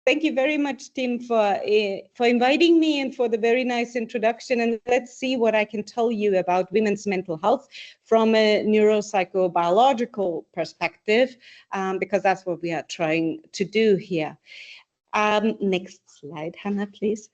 Thank you very much, Tim, for inviting me and for the very nice introduction. And let's see what I can tell you about women's mental health from a neuropsychobiological perspective, because that's what we are trying to do here. Next slide, Hannah, please.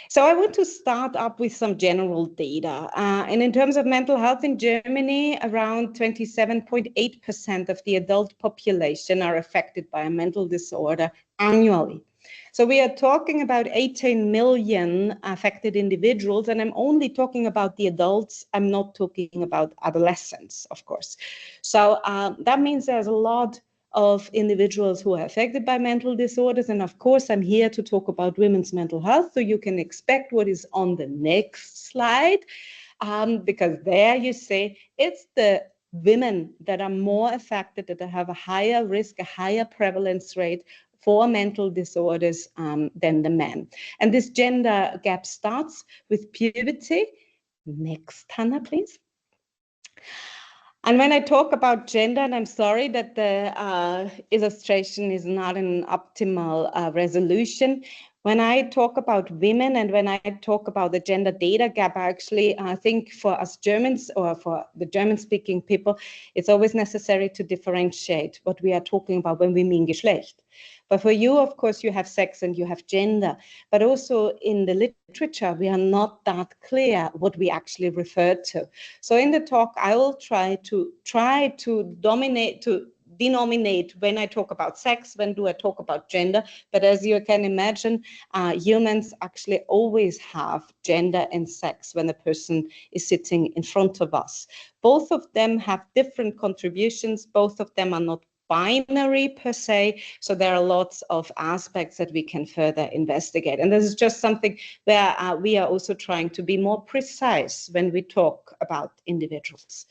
So I want to start up with some general data. And in terms of mental health in Germany, around 27.8% of the adult population are affected by a mental disorder annually. So we are talking about 18 million affected individuals, and I'm only talking about the adults. I'm not talking about adolescents, of course. So that means there's a lot of individuals who are affected by mental disorders. And of course, I'm here to talk about women's mental health. So you can expect what is on the next slide, because there you see it's the women that are more affected, that have a higher risk, a higher prevalence rate for mental disorders than the men. And this gender gap starts with puberty. Next, Hannah, please. And when I talk about gender, and I'm sorry that the illustration is not an optimal resolution, when I talk about women and when I talk about the gender data gap, actually, I think for us Germans or for the German-speaking people, it's always necessary to differentiate what we are talking about when we mean Geschlecht. But for you, of course, you have sex and you have gender, but also in the literature, we are not that clear what we actually refer to. So in the talk, I will try to denominate when I talk about sex, when do I talk about gender. But as you can imagine, humans actually always have gender and sex when a person is sitting in front of us. Both of them have different contributions. Both of them are not binary per se, so there are lots of aspects that we can further investigate. And this is just something where we are also trying to be more precise when we talk about individuals.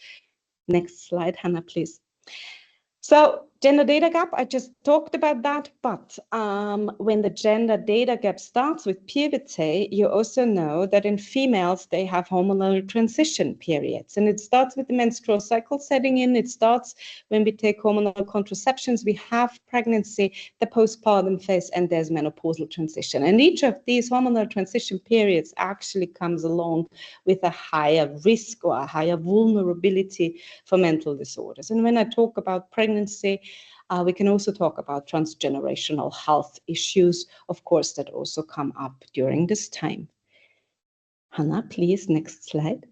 Next slide, Hannah, please. So gender data gap, I just talked about that, but when the gender data gap starts with puberty, you also know that in females, they have hormonal transition periods, and it starts with the menstrual cycle setting in. It starts when we take hormonal contraceptions, we have pregnancy, the postpartum phase, and there's menopausal transition. And each of these hormonal transition periods actually comes along with a higher risk or a higher vulnerability for mental disorders. And when I talk about pregnancy, we can also talk about transgenerational health issues, of course, that also come up during this time. Hannah, please, next slide.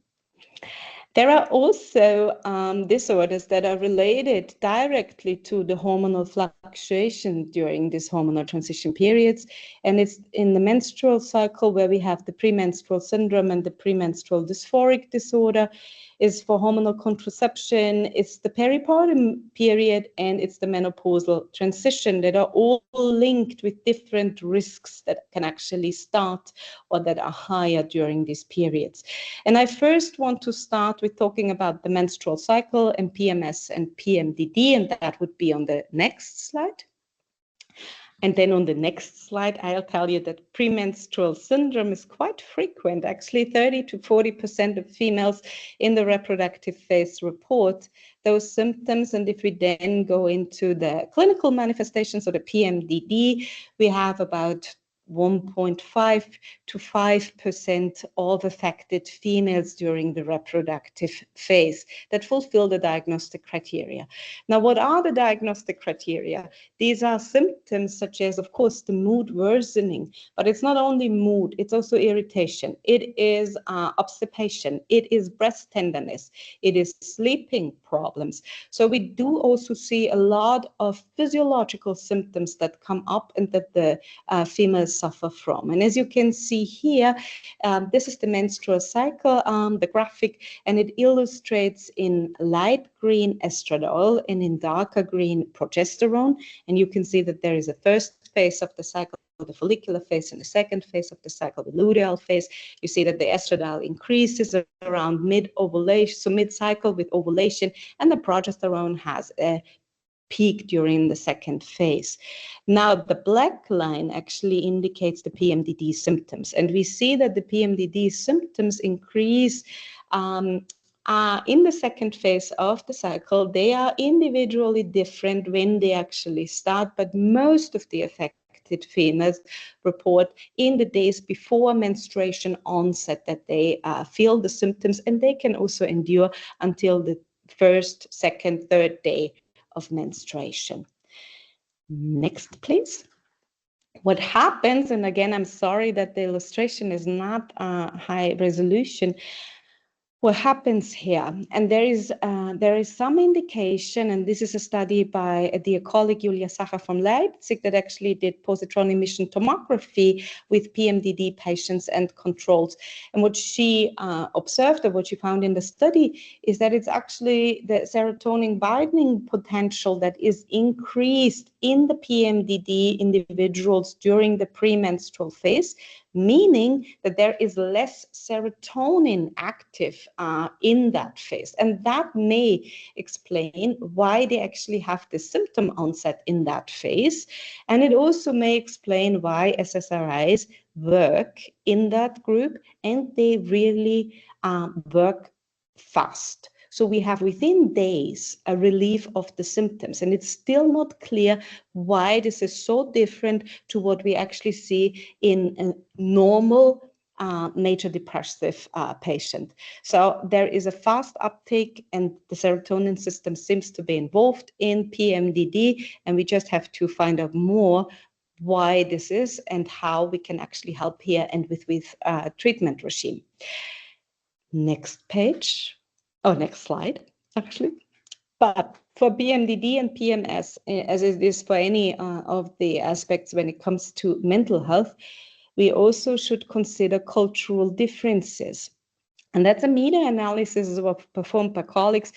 There are also disorders that are related directly to the hormonal fluctuation during these hormonal transition periods. And it's in the menstrual cycle where we have the premenstrual syndrome and the premenstrual dysphoric disorder. Is for hormonal contraception, it's the peripartum period, and it's the menopausal transition that are all linked with different risks that can actually start or that are higher during these periods. And I first want to start with talking about the menstrual cycle and PMS and PMDD, and that would be on the next slide. And then on the next slide, I'll tell you that premenstrual syndrome is quite frequent. Actually, 30 to 40% of females in the reproductive phase report those symptoms. And if we then go into the clinical manifestations of the PMDD, we have about 1.5 to 5% of affected females during the reproductive phase that fulfill the diagnostic criteria. Now, what are the diagnostic criteria? These are symptoms such as, of course, the mood worsening, but it's not only mood, it's also irritation. It is obstipation. It is breast tenderness. It is sleeping problems. So we do also see a lot of physiological symptoms that come up and that the females suffer from. And as you can see here, this is the menstrual cycle, the graphic, and it illustrates in light green estradiol and in darker green progesterone. And you can see that there is a first phase of the cycle, the follicular phase, and the second phase of the cycle, the luteal phase. You see that the estradiol increases around mid-ovulation, so mid-cycle with ovulation, and the progesterone has a peak during the second phase. Now, the black line actually indicates the PMDD symptoms, and we see that the PMDD symptoms increase in the second phase of the cycle. They are individually different when they actually start, but most of the affected affected females report in the days before menstruation onset that they feel the symptoms, and they can also endure until the first, second, third day of menstruation. Next, please. What happens, and again, I'm sorry that the illustration is not high resolution. What happens here, and there is some indication, and this is a study by a dear colleague Julia Sacher from Leipzig that actually did positron emission tomography with PMDD patients and controls. And what she observed, or what she found in the study, is that it's actually the serotonin binding potential that is increased in the PMDD individuals during the premenstrual phase, meaning that there is less serotonin active in that phase. And that may explain why they actually have the symptom onset in that phase. And it also may explain why SSRIs work in that group, and they really work fast. So we have within days a relief of the symptoms, and it's still not clear why this is so different to what we actually see in a normal major depressive patient. So there is a fast uptake, and the serotonin system seems to be involved in PMDD, and we just have to find out more why this is and how we can actually help here and with treatment regime. Next page. Oh, next slide, actually. But for PMDD and PMS, as it is for any of the aspects when it comes to mental health, we also should consider cultural differences. And that's a meta-analysis performed by colleagues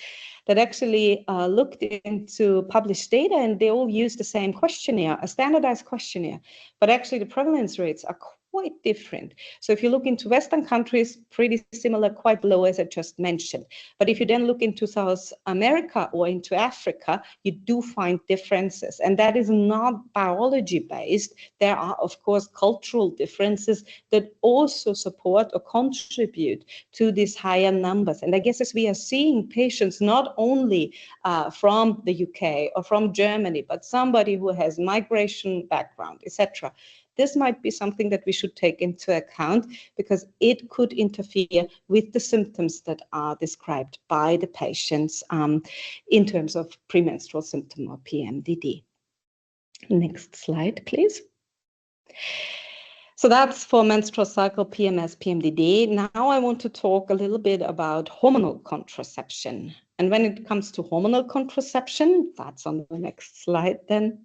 that actually looked into published data, and they all use the same questionnaire, a standardized questionnaire, but actually the prevalence rates are quite different. So if you look into Western countries, pretty similar, quite low, as I just mentioned. But if you then look into South America or into Africa, you do find differences. And that is not biology-based. There are, of course, cultural differences that also support or contribute to these higher numbers. And I guess as we are seeing patients not only from the UK or from Germany, but somebody who has migration background, etc., this might be something that we should take into account, because it could interfere with the symptoms that are described by the patients in terms of premenstrual symptom or PMDD. Next slide, please. So that's for menstrual cycle, PMS, PMDD. Now I want to talk a little bit about hormonal contraception. And when it comes to hormonal contraception, that's on the next slide then.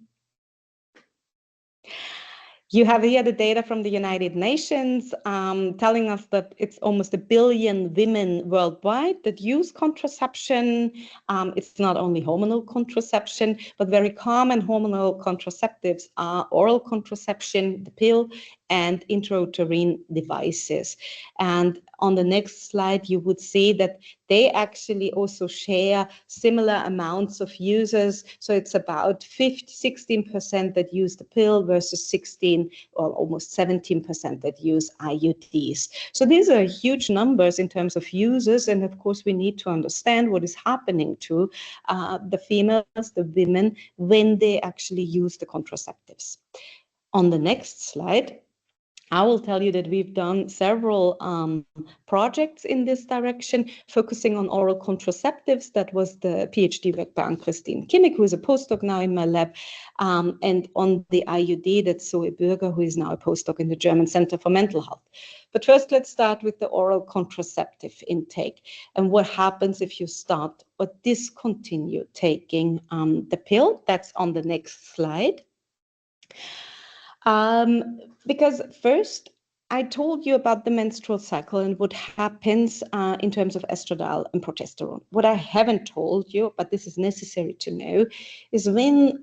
You have here the data from the United Nations telling us that it's almost 1 billion women worldwide that use contraception. It's not only hormonal contraception, but very common hormonal contraceptives are oral contraception, the pill, and intrauterine devices. And on the next slide, you would see that they actually also share similar amounts of users. So it's about 16% that use the pill versus 16 or almost 17% that use IUDs. So these are huge numbers in terms of users. And of course, we need to understand what is happening to the females, the women, when they actually use the contraceptives. On the next slide, I will tell you that we've done several projects in this direction, focusing on oral contraceptives. That was the PhD work by Ann-Christine Kinnick, who is a postdoc now in my lab, and on the IUD, that's Zoe Bürger, who is now a postdoc in the German Center for Mental Health. But first, let's start with the oral contraceptive intake and what happens if you start or discontinue taking the pill. That's on the next slide. Because first, I told you about the menstrual cycle and what happens in terms of estradiol and progesterone. What I haven't told you, but this is necessary to know, is when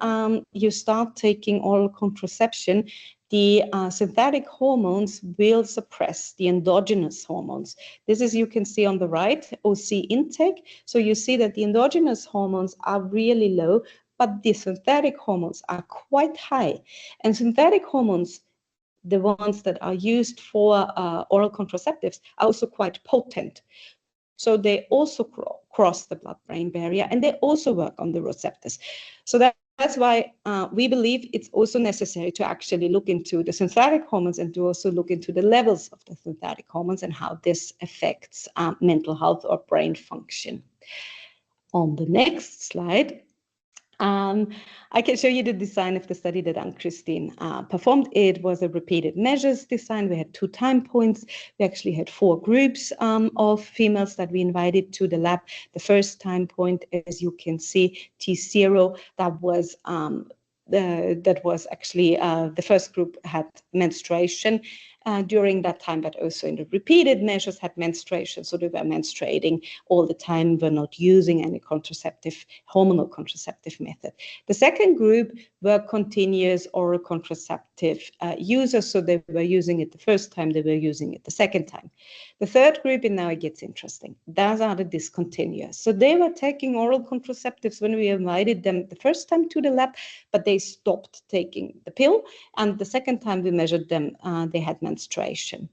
you start taking oral contraception, the synthetic hormones will suppress the endogenous hormones. This is, you can see on the right, OC intake. So you see that the endogenous hormones are really low, but the synthetic hormones are quite high. And synthetic hormones, the ones that are used for oral contraceptives, are also quite potent. So they also cross the blood-brain barrier, and they also work on the receptors. So that that's why we believe it's also necessary to actually look into the synthetic hormones and to also look into the levels of the synthetic hormones and how this affects mental health or brain function. On the next slide, I can show you the design of the study that Anne-Christine performed. It was a repeated measures design. We had 2 time points. We actually had 4 groups of females that we invited to the lab. The first time point, as you can see, T0, that was actually the first group had menstruation during that time, but also in the repeated measures had menstruation. So they were menstruating all the time, were not using any hormonal contraceptive method. The second group were continuous oral contraceptive users. So they were using it the first time, they were using it the second time. The third group, and now it gets interesting, those are the discontinuous. So they were taking oral contraceptives when we invited them the first time to the lab, but they stopped taking the pill. And the second time we measured them, they had menstruation.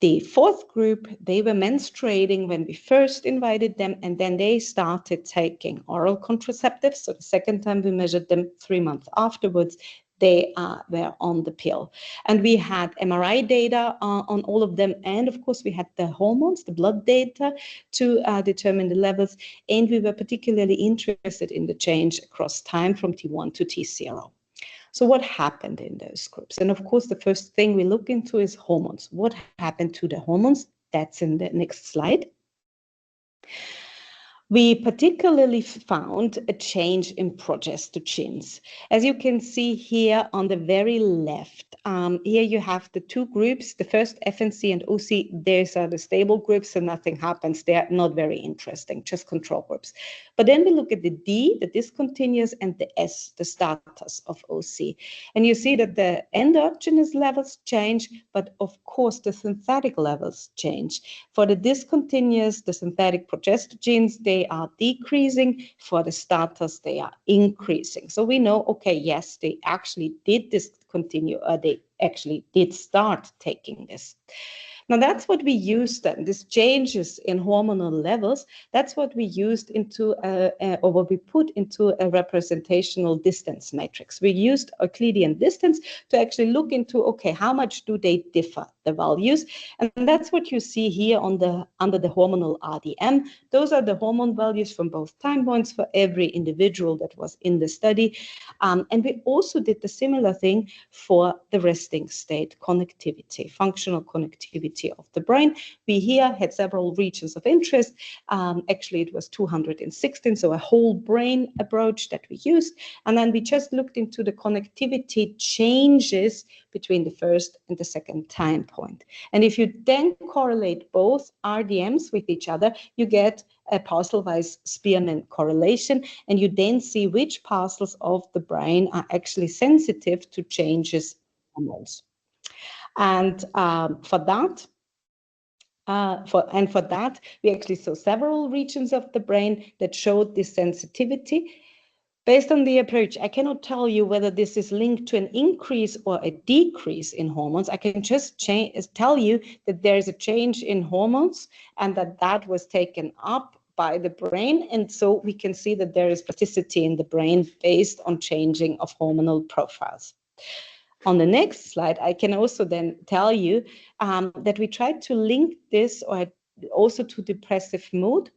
The fourth group, they were menstruating when we first invited them, and then they started taking oral contraceptives. So the second time we measured them 3 months afterwards, they were on the pill. And we had MRI data on all of them. And of course, we had the hormones, the blood data to determine the levels. And we were particularly interested in the change across time from T1 to T0. So what happened in those groups? And of course, the first thing we look into is hormones. What happened to the hormones? That's in the next slide. We particularly found a change in progestogens. As you can see here on the very left, here you have the 2 groups, the first FNC and OC. These are the stable groups, so nothing happens. They are not very interesting, just control groups. But then we look at the D, the discontinuous, and the S, the status of OC. And you see that the endogenous levels change, but of course the synthetic levels change. For the discontinuous, the synthetic progestogens, they are decreasing. For the status, they are increasing. So we know, okay, yes, they actually did discontinue, they actually did start taking this. Now that's what we used then, these changes in hormonal levels, that's what we used into, or what we put into a representational distance matrix. We used Euclidean distance to actually look into, okay, how much do they differ, the values? And that's what you see here on under the hormonal RDM. Those are the hormone values from both time points for every individual that was in the study. And we also did the similar thing for the resting state connectivity, functional connectivity of the brain. We here had several regions of interest. Actually, it was 216, so a whole brain approach that we used. And then we just looked into the connectivity changes between the first and the second time point. And if you then correlate both RDMs with each other, you get a parcel-wise Spearman correlation, and you then see which parcels of the brain are actually sensitive to changes in hormones. And for that, we actually saw several regions of the brain that showed this sensitivity. Based on the approach, I cannot tell you whether this is linked to an increase or a decrease in hormones. I can just tell you that there is a change in hormones and that was taken up by the brain. And so we can see that there is plasticity in the brain based on changing of hormonal profiles. On the next slide, I can also then tell you that we tried to link this or also to depressive mood.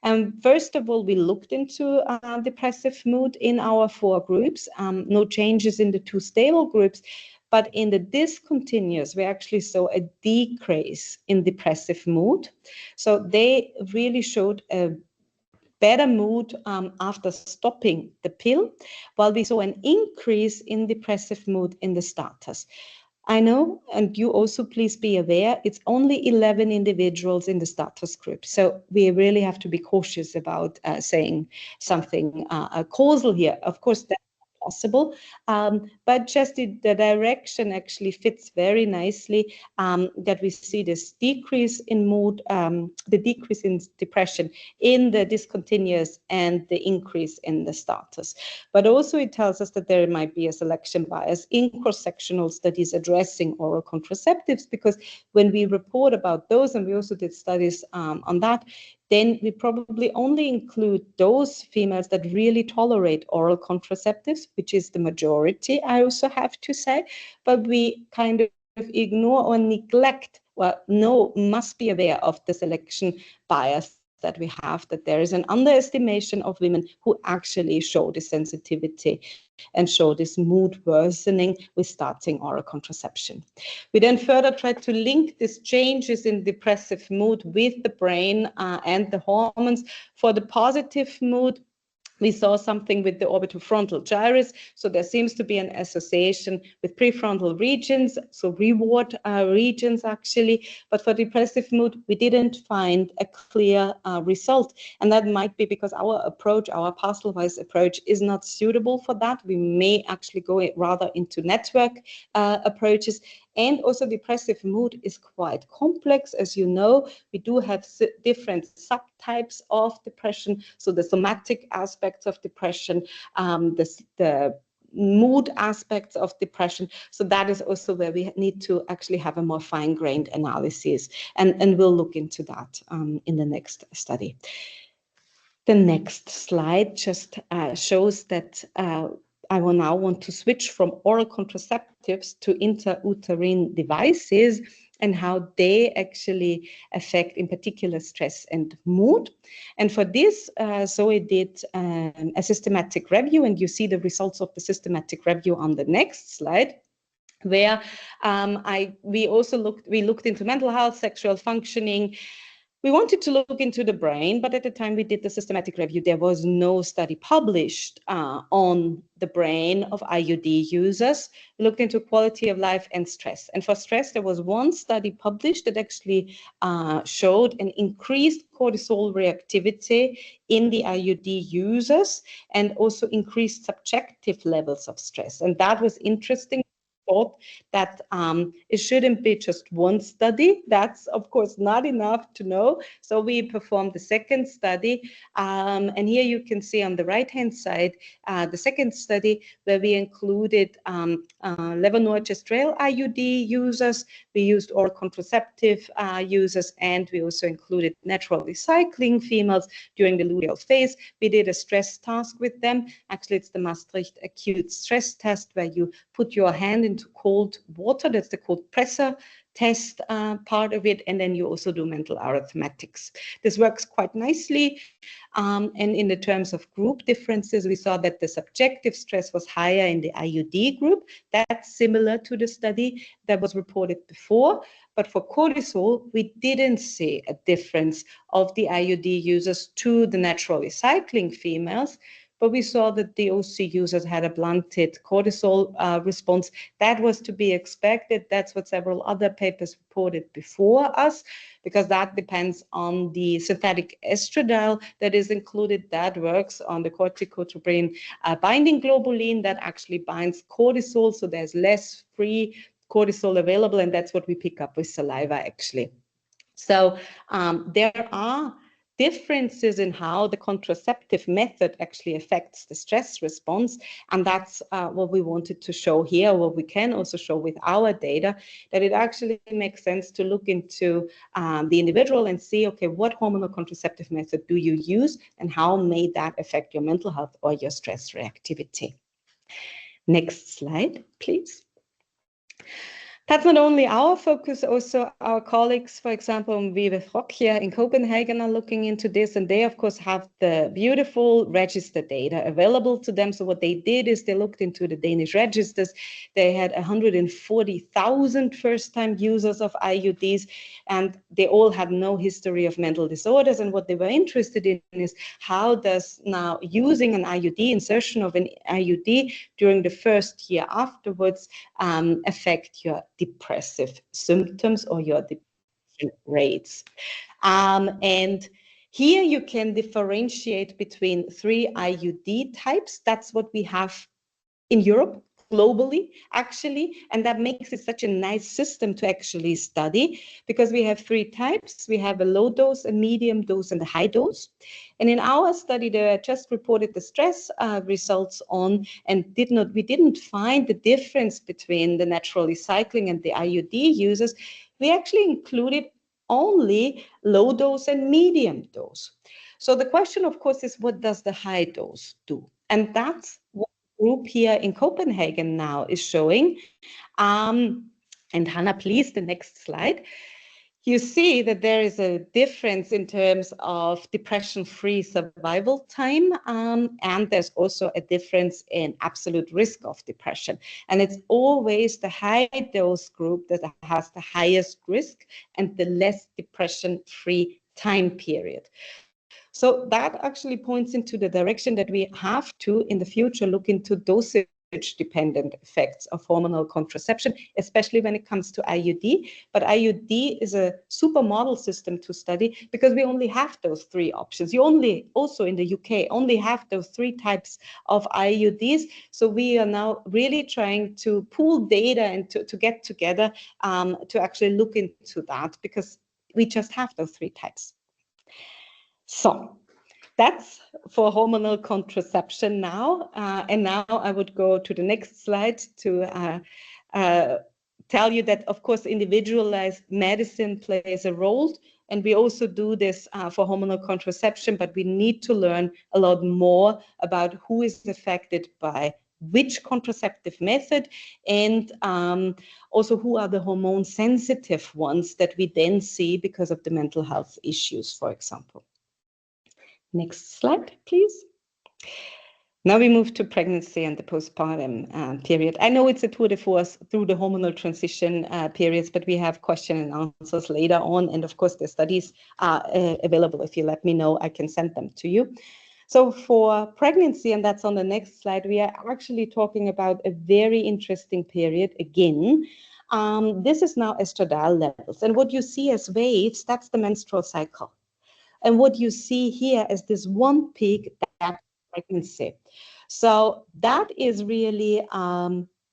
And first of all, we looked into depressive mood in our 4 groups. No changes in the 2 stable groups, but in the discontinuous, we actually saw a decrease in depressive mood. So they really showed a better mood after stopping the pill, while we saw an increase in depressive mood in the starters. I know, and you also please be aware, it's only 11 individuals in the status group. So we really have to be cautious about saying something causal here. Of course, that's possible, but just the direction actually fits very nicely, that we see this decrease in mood, the decrease in depression in the discontinuous and the increase in the status. But also it tells us that there might be a selection bias in cross-sectional studies addressing oral contraceptives, because when we report about those, and we also did studies on that, then we probably only include those females that really tolerate oral contraceptives, which is the majority, I also have to say, but we kind of ignore or neglect, well, no, must be aware of the selection bias that we have, that there is an underestimation of women who actually show this sensitivity and show this mood worsening with starting oral contraception. We then further tried to link these changes in depressive mood with the brain and the hormones. For the positive mood, we saw something with the orbitofrontal gyrus. So there seems to be an association with prefrontal regions, so reward regions actually. But for depressive mood, we didn't find a clear result. And that might be because our approach, our parcel-wise approach, is not suitable for that. We may actually go rather into network approaches. And also depressive mood is quite complex. As you know, we do have different subtypes of depression. So the somatic aspects of depression, the mood aspects of depression. So that is also where we need to actually have a more fine-grained analysis. And we'll look into that in the next study. The next slide just shows that I will now want to switch from oral contraceptives to intrauterine devices and how they actually affect, in particular, stress and mood. And for this, Zoe did a systematic review, and you see the results of the systematic review on the next slide, where we looked into mental health, sexual functioning. We wanted to look into the brain, but at the time we did the systematic review, there was no study published on the brain of IUD users. We looked into quality of life and stress. And for stress, there was one study published that actually showed an increased cortisol reactivity in the IUD users and also increased subjective levels of stress. And that was interesting. Thought that it shouldn't be just one study. That's, of course, not enough to know. So we performed the second study. And here you can see on the right-hand side, the second study where we included levonorgestrel IUD users. We used oral contraceptive users, and we also included natural recycling females during the luteal phase. We did a stress task with them. Actually, it's the Maastricht acute stress test where you put your hand into cold water. That's the cold pressure test part of it. And then you also do mental arithmetics. This works quite nicely. And in the terms of group differences, we saw that the subjective stress was higher in the IUD group. That's similar to the study that was reported before. But for cortisol, we didn't see a difference of the IUD users to the natural recycling females. But we saw that the OC users had a blunted cortisol response. That was to be expected. That's what several other papers reported before us, because that depends on the synthetic estradiol that is included. That works on the corticotropion binding globulin that actually binds cortisol. So there's less free cortisol available, and that's what we pick up with saliva, actually. So there are differences in how the contraceptive method actually affects the stress response. And that's what we wanted to show here, what we can also show with our data, that it actually makes sense to look into the individual and see, okay, what hormonal contraceptive method do you use and how may that affect your mental health or your stress reactivity? Next slide, please. That's not only our focus, also our colleagues, for example, Vive Rock here in Copenhagen are looking into this, and they, of course, have the beautiful register data available to them. So what they did is they looked into the Danish registers. They had 140,000 first-time users of IUDs, and they all had no history of mental disorders. And what they were interested in is how does now using an IUD, insertion of an IUD during the first year afterwards, affect your depressive symptoms or your depression rates. And here you can differentiate between 3 IUD types. That's what we have in Europe globally, actually, and that makes it such a nice system to actually study, because we have 3 types. We have a low dose, a medium dose, and a high dose. And in our study, they just reported the stress results on, and we didn't find the difference between the natural recycling and the IUD users. We actually included only low dose and medium dose. So the question, of course, is what does the high dose do? And that's what the group here in Copenhagen now is showing. And Hannah, please, the next slide. You see that there is a difference in terms of depression-free survival time, and there's also a difference in absolute risk of depression. And it's always the high-dose group that has the highest risk and the less depression-free time period. So that actually points into the direction that we have to, in the future, look into dosage-dependent effects of hormonal contraception, especially when it comes to IUD. But IUD is a super model system to study because we only have those three options. You only, also in the UK, only have those three types of IUDs. So we are now really trying to pool data and to get together to actually look into that, because we just have those three types. So that's for hormonal contraception now. And now I would go to the next slide to tell you that, of course, individualized medicine plays a role. And we also do this for hormonal contraception, but we need to learn a lot more about who is affected by which contraceptive method, and also who are the hormone sensitive ones that we then see because of the mental health issues, for example. Next slide, please. Now we move to pregnancy and the postpartum period. I know it's a tour de force through the hormonal transition periods, but we have question and answers later on. And of course, the studies are available. If you let me know, I can send them to you. So for pregnancy, and that's on the next slide, we are actually talking about a very interesting period again. This is now estradiol levels. And what you see as waves, that's the menstrual cycle. And what you see here is this one peak, that's pregnancy. So that is really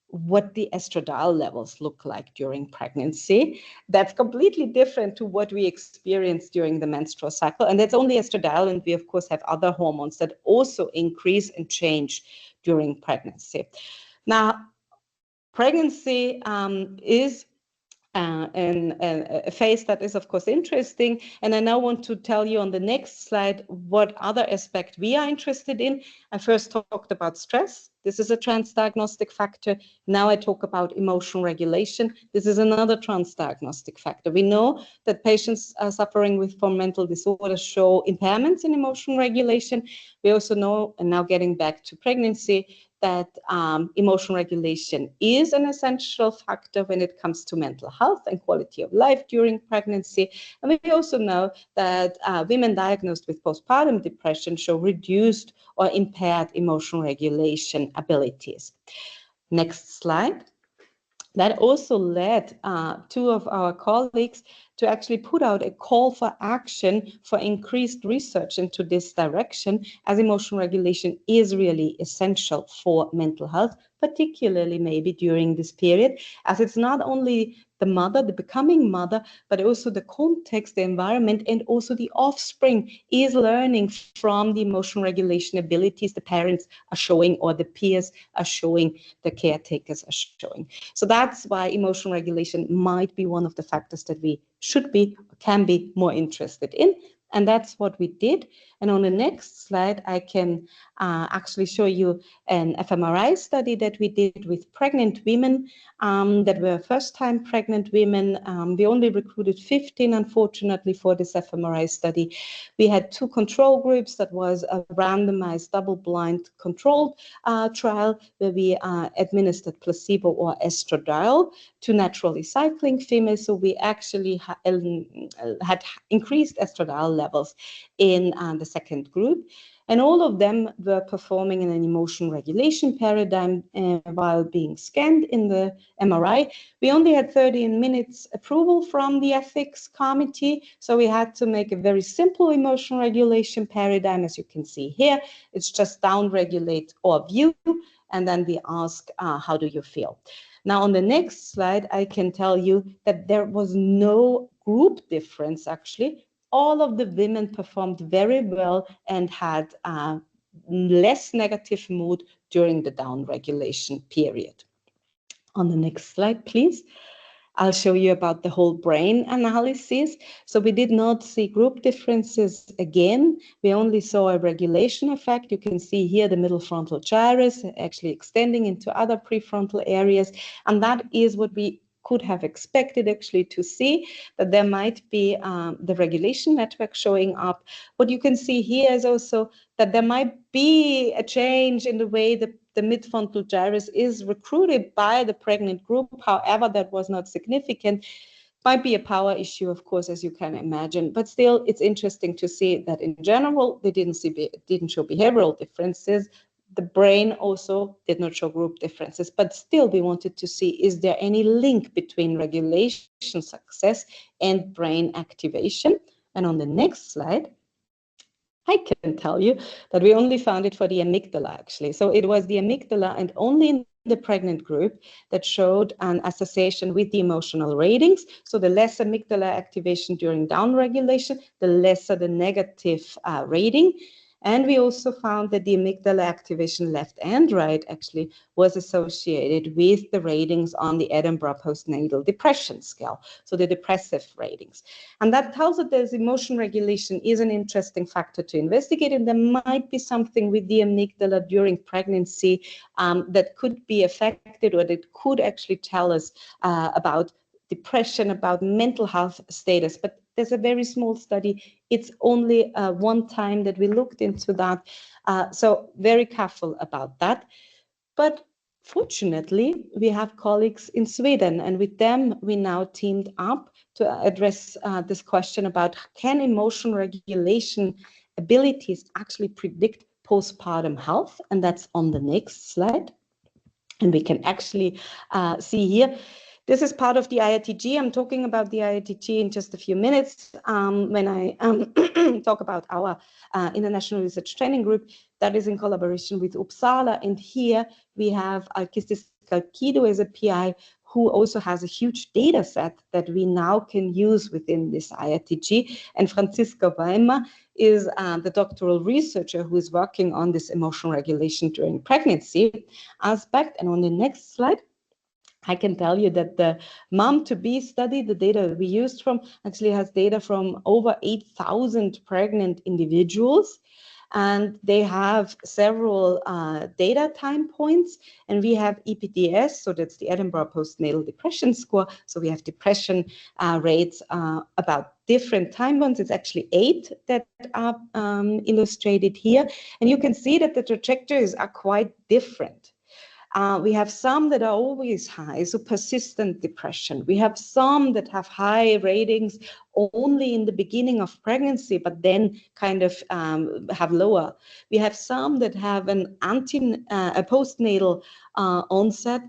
what the estradiol levels look like during pregnancy. That's completely different to what we experience during the menstrual cycle. And that's only estradiol, and we, of course, have other hormones that also increase and change during pregnancy. Now, pregnancy is a phase that is, of course, interesting. And I now want to tell you on the next slide what other aspect we are interested in. I first talked about stress. This is a transdiagnostic factor. Now I talk about emotional regulation. This is another transdiagnostic factor. We know that patients suffering from mental disorders show impairments in emotional regulation. We also know, and now getting back to pregnancy, that emotional regulation is an essential factor when it comes to mental health and quality of life during pregnancy. And we also know that women diagnosed with postpartum depression show reduced or impaired emotional regulation abilities. Next slide. That also led two of our colleagues to actually put out a call for action for increased research into this direction, as emotional regulation is really essential for mental health, particularly maybe during this period, as it's not only the mother, the becoming mother, but also the context, the environment, and also the offspring is learning from the emotional regulation abilities the parents are showing, or the peers are showing, the caretakers are showing. So that's why emotional regulation might be one of the factors that we should be, can be more interested in. And that's what we did. And on the next slide, I can actually show you an fMRI study that we did with pregnant women that were first-time pregnant women. We only recruited 15, unfortunately, for this fMRI study. We had two control groups. That was a randomized double-blind controlled trial where we administered placebo or estradiol to naturally cycling females. So we actually had increased estradiol levels in the second group. And all of them were performing in an emotion regulation paradigm while being scanned in the MRI. We only had 30 minutes approval from the ethics committee. So we had to make a very simple emotion regulation paradigm. As you can see here, it's just down regulate or view. And then we ask, how do you feel? Now, on the next slide, I can tell you that there was no group difference, actually. All of the women performed very well and had less negative mood during the down regulation period. On the next slide, please. I'll show you about the whole brain analysis. So we did not see group differences again. We only saw a regulation effect. You can see here the middle frontal gyrus actually extending into other prefrontal areas. And that is what we could have expected actually to see, that there might be the regulation network showing up. What you can see here is also that there might be a change in the way the midfrontal gyrus is recruited by the pregnant group. However, that was not significant. Might be a power issue, of course, as you can imagine, but still it's interesting to see that in general they didn't show behavioral differences. The brain also did not show group differences, but still we wanted to see, is there any link between regulation success and brain activation? And on the next slide, I can tell you that we only found it for the amygdala, actually. So it was the amygdala and only in the pregnant group that showed an association with the emotional ratings. So the less amygdala activation during downregulation, the lesser the negative rating. And we also found that the amygdala activation left and right actually was associated with the ratings on the Edinburgh postnatal depression scale, so the depressive ratings. And that tells us that emotion regulation is an interesting factor to investigate, and there might be something with the amygdala during pregnancy that could be affected, or that could actually tell us about depression, about mental health status. But there's a very small study. It's only one time that we looked into that. So very careful about that. But fortunately, we have colleagues in Sweden, and with them, we now teamed up to address this question about, can emotion regulation abilities actually predict postpartum health? And that's on the next slide. And we can actually see here, this is part of the IITG. I'm talking about the IITG in just a few minutes when I talk about our International Research Training Group that is in collaboration with Uppsala. And here we have Alkistis Kalkido as a PI who also has a huge data set that we now can use within this IITG. And Franziska Weimer is the doctoral researcher who is working on this emotional regulation during pregnancy aspect. And on the next slide, I can tell you that the mom-to-be study, the data we used from, actually has data from over 8,000 pregnant individuals. And they have several data time points. And we have EPDS, so that's the Edinburgh Postnatal Depression Score. So we have depression rates about different time points. It's actually 8 that are illustrated here. And you can see that the trajectories are quite different. We have some that are always high, so persistent depression. We have some that have high ratings only in the beginning of pregnancy, but then kind of have lower. We have some that have a postnatal onset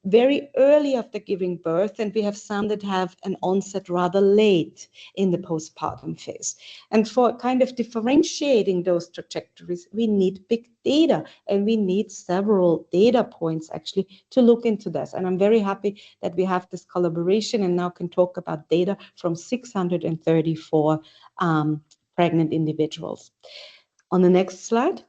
very early after giving birth, and we have some that have an onset rather late in the postpartum phase. And for kind of differentiating those trajectories, we need big data, and we need several data points actually to look into this. And I'm very happy that we have this collaboration and now can talk about data from 634 pregnant individuals. On the next slide,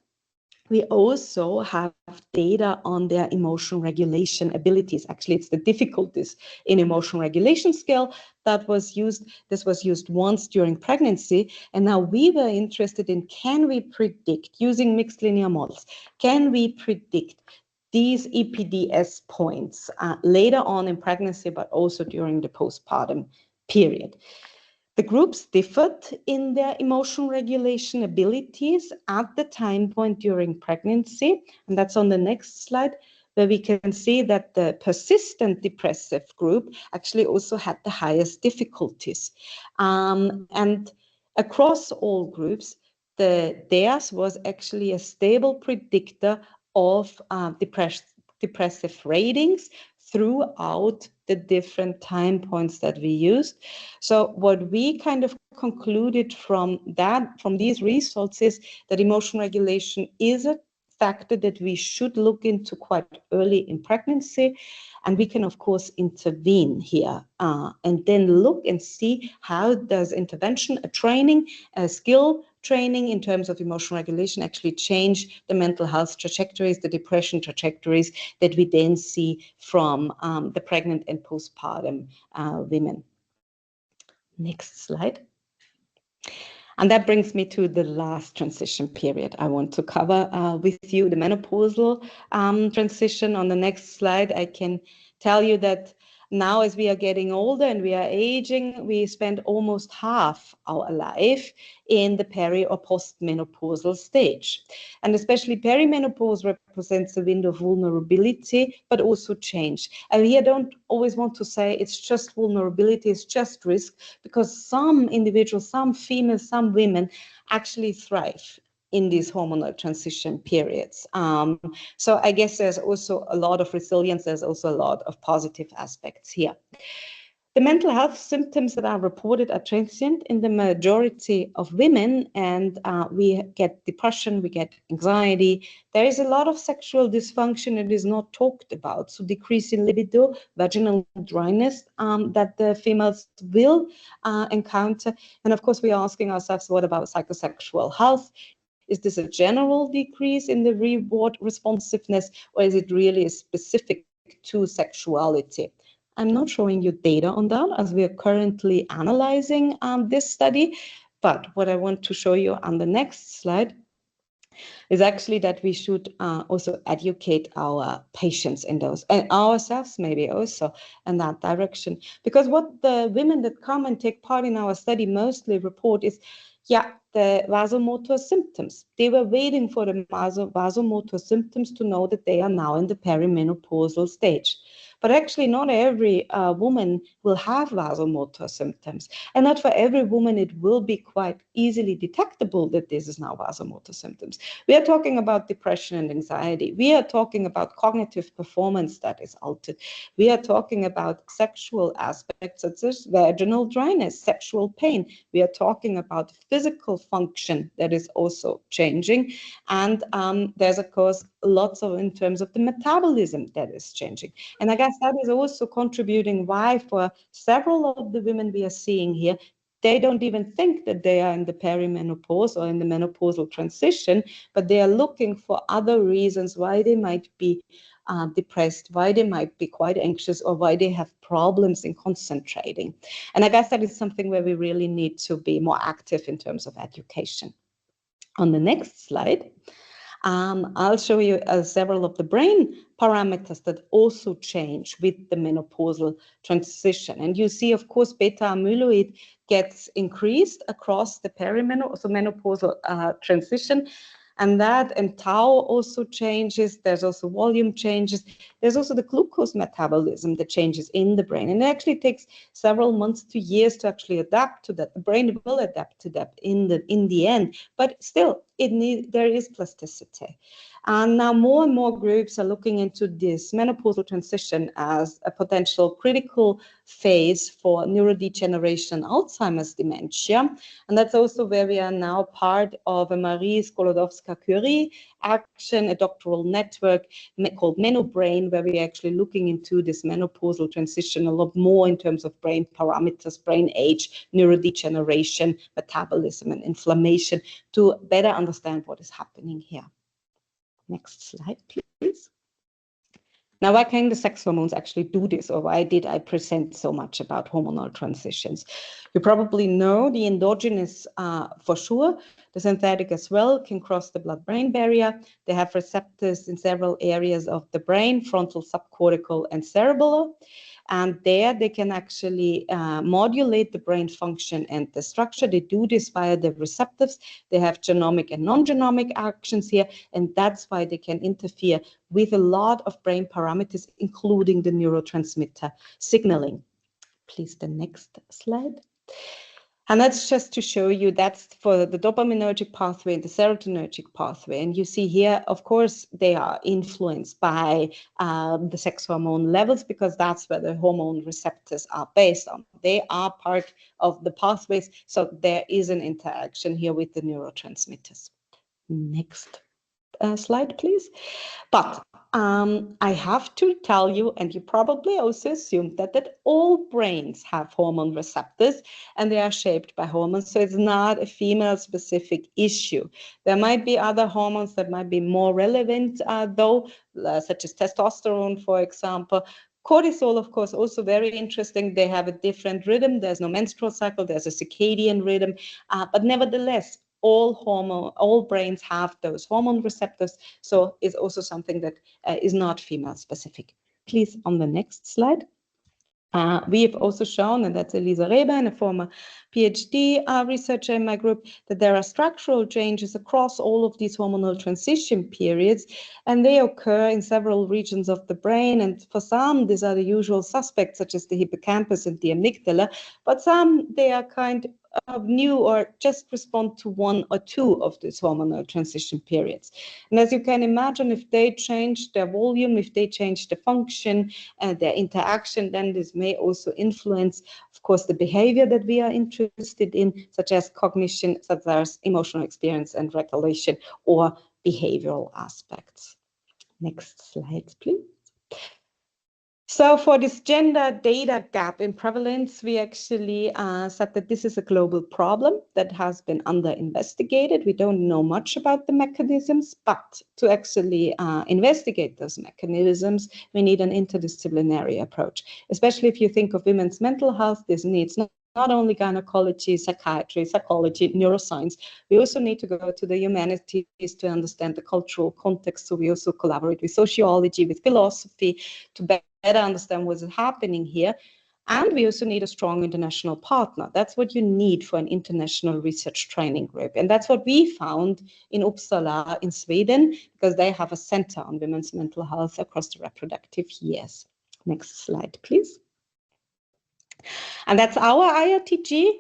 we also have data on their emotion regulation abilities. Actually, it's the difficulties in emotion regulation scale that was used. This was used once during pregnancy. And now we were interested in, can we predict, using mixed linear models, can we predict these EPDS points later on in pregnancy, but also during the postpartum period? The groups differed in their emotion regulation abilities at the time point during pregnancy, and that's on the next slide, where we can see that the persistent depressive group actually also had the highest difficulties. And across all groups, theirs was actually a stable predictor of depressive ratings throughout the different time points that we used. So what we kind of concluded from these results is that emotion regulation is a factor that we should look into quite early in pregnancy. And we can, of course, intervene here and then look and see how does intervention, a training, a skill training in terms of emotional regulation actually change the mental health trajectories, the depression trajectories that we then see from the pregnant and postpartum women. Next slide. And that brings me to the last transition period I want to cover with you, the menopausal transition. On the next slide, I can tell you that now as we are getting older and we are aging, we spend almost half our life in the peri or postmenopausal stage. And especially perimenopause represents a window of vulnerability, but also change. And here I don't always want to say it's just vulnerability, it's just risk, because some individuals, some females, some women actually thrive in these hormonal transition periods. So I guess there's also a lot of resilience. There's also a lot of positive aspects here. The mental health symptoms that are reported are transient in the majority of women, and we get depression, we get anxiety. There is a lot of sexual dysfunction that is not talked about. So decrease in libido, vaginal dryness that the females will encounter. And of course, we are asking ourselves, what about psychosexual health? Is this a general decrease in the reward responsiveness, or is it really specific to sexuality? I'm not showing you data on that as we are currently analyzing this study, but what I want to show you on the next slide is actually that we should also educate our patients in those, and ourselves maybe also in that direction. Because what the women that come and take part in our study mostly report is, yeah, the vasomotor symptoms. They were waiting for the vasomotor symptoms to know that they are now in the perimenopausal stage. But actually not every woman will have vasomotor symptoms. And not for every woman it will be quite easily detectable that this is now vasomotor symptoms. We are talking about depression and anxiety. We are talking about cognitive performance that is altered. We are talking about sexual aspects such as vaginal dryness, sexual pain. We are talking about physical function that is also changing. And there's, of course, lots of in terms of the metabolism that is changing. And I guess that is also contributing why for several of the women we are seeing here, they don't even think that they are in the perimenopause or in the menopausal transition, but they are looking for other reasons why they might be depressed, why they might be quite anxious, or why they have problems in concentrating. And I guess that is something where we really need to be more active in terms of education. On the next slide, I'll show you several of the brain parameters that also change with the menopausal transition. And you see, of course, beta amyloid gets increased across the menopausal transition. And tau also changes. There's also volume changes. There's also the glucose metabolism that changes in the brain. And it actually takes several months to years to actually adapt to that. The brain will adapt to that in the end. But still, there is plasticity. And now more and more groups are looking into this menopausal transition as a potential critical phase for neurodegeneration, Alzheimer's dementia. And that's also where we are now part of a Marie Sklodowska-Curie action, a doctoral network called MenoBrain, where we're actually looking into this menopausal transition a lot more in terms of brain parameters, brain age, neurodegeneration, metabolism, and inflammation to better understand what is happening here. Next slide, please. Now, why can the sex hormones actually do this, or why did I present so much about hormonal transitions? You probably know the endogenous for sure. The synthetic as well can cross the blood-brain barrier. They have receptors in several areas of the brain, frontal, subcortical, and cerebellar. And there they can actually modulate the brain function and the structure. They do this via the receptors. They have genomic and non-genomic actions here, and that's why they can interfere with a lot of brain parameters, including the neurotransmitter signaling. Please, the next slide. And that's just to show you that's for the dopaminergic pathway and the serotonergic pathway. And you see here, of course, they are influenced by the sex hormone levels, because that's where the hormone receptors are based on. They are part of the pathways. So there is an interaction here with the neurotransmitters. Next. slide, please. But I have to tell you, and you probably also assumed that all brains have hormone receptors and they are shaped by hormones. So it's not a female-specific issue. There might be other hormones that might be more relevant, though, such as testosterone, for example. Cortisol, of course, also very interesting. They have a different rhythm. There's no menstrual cycle. There's a circadian rhythm. But nevertheless, all brains have those hormone receptors. So it's also something that is not female specific. Please, on the next slide. We have also shown, and that's Elisa Rehbein, a former PhD researcher in my group, that there are structural changes across all of these hormonal transition periods, and they occur in several regions of the brain. And for some, these are the usual suspects, such as the hippocampus and the amygdala, but some, they are kind of new or just respond to one or two of these hormonal transition periods. And as you can imagine, if they change their volume, if they change the function and their interaction, then this may also influence, of course, the behavior that we are interested in, such as cognition, such as emotional experience and regulation, or behavioral aspects. Next slide, please. So for this gender data gap in prevalence, we actually said that this is a global problem that has been under-investigated. We don't know much about the mechanisms, but to actually investigate those mechanisms, we need an interdisciplinary approach. Especially if you think of women's mental health, this needs not only gynecology, psychiatry, psychology, neuroscience. We also need to go to the humanities to understand the cultural context. So we also collaborate with sociology, with philosophy, to better understand what's happening here. And we also need a strong international partner. That's what you need for an international research training group. And that's what we found in Uppsala in Sweden, because they have a center on women's mental health across the reproductive years. Next slide, please. And that's our IRTG.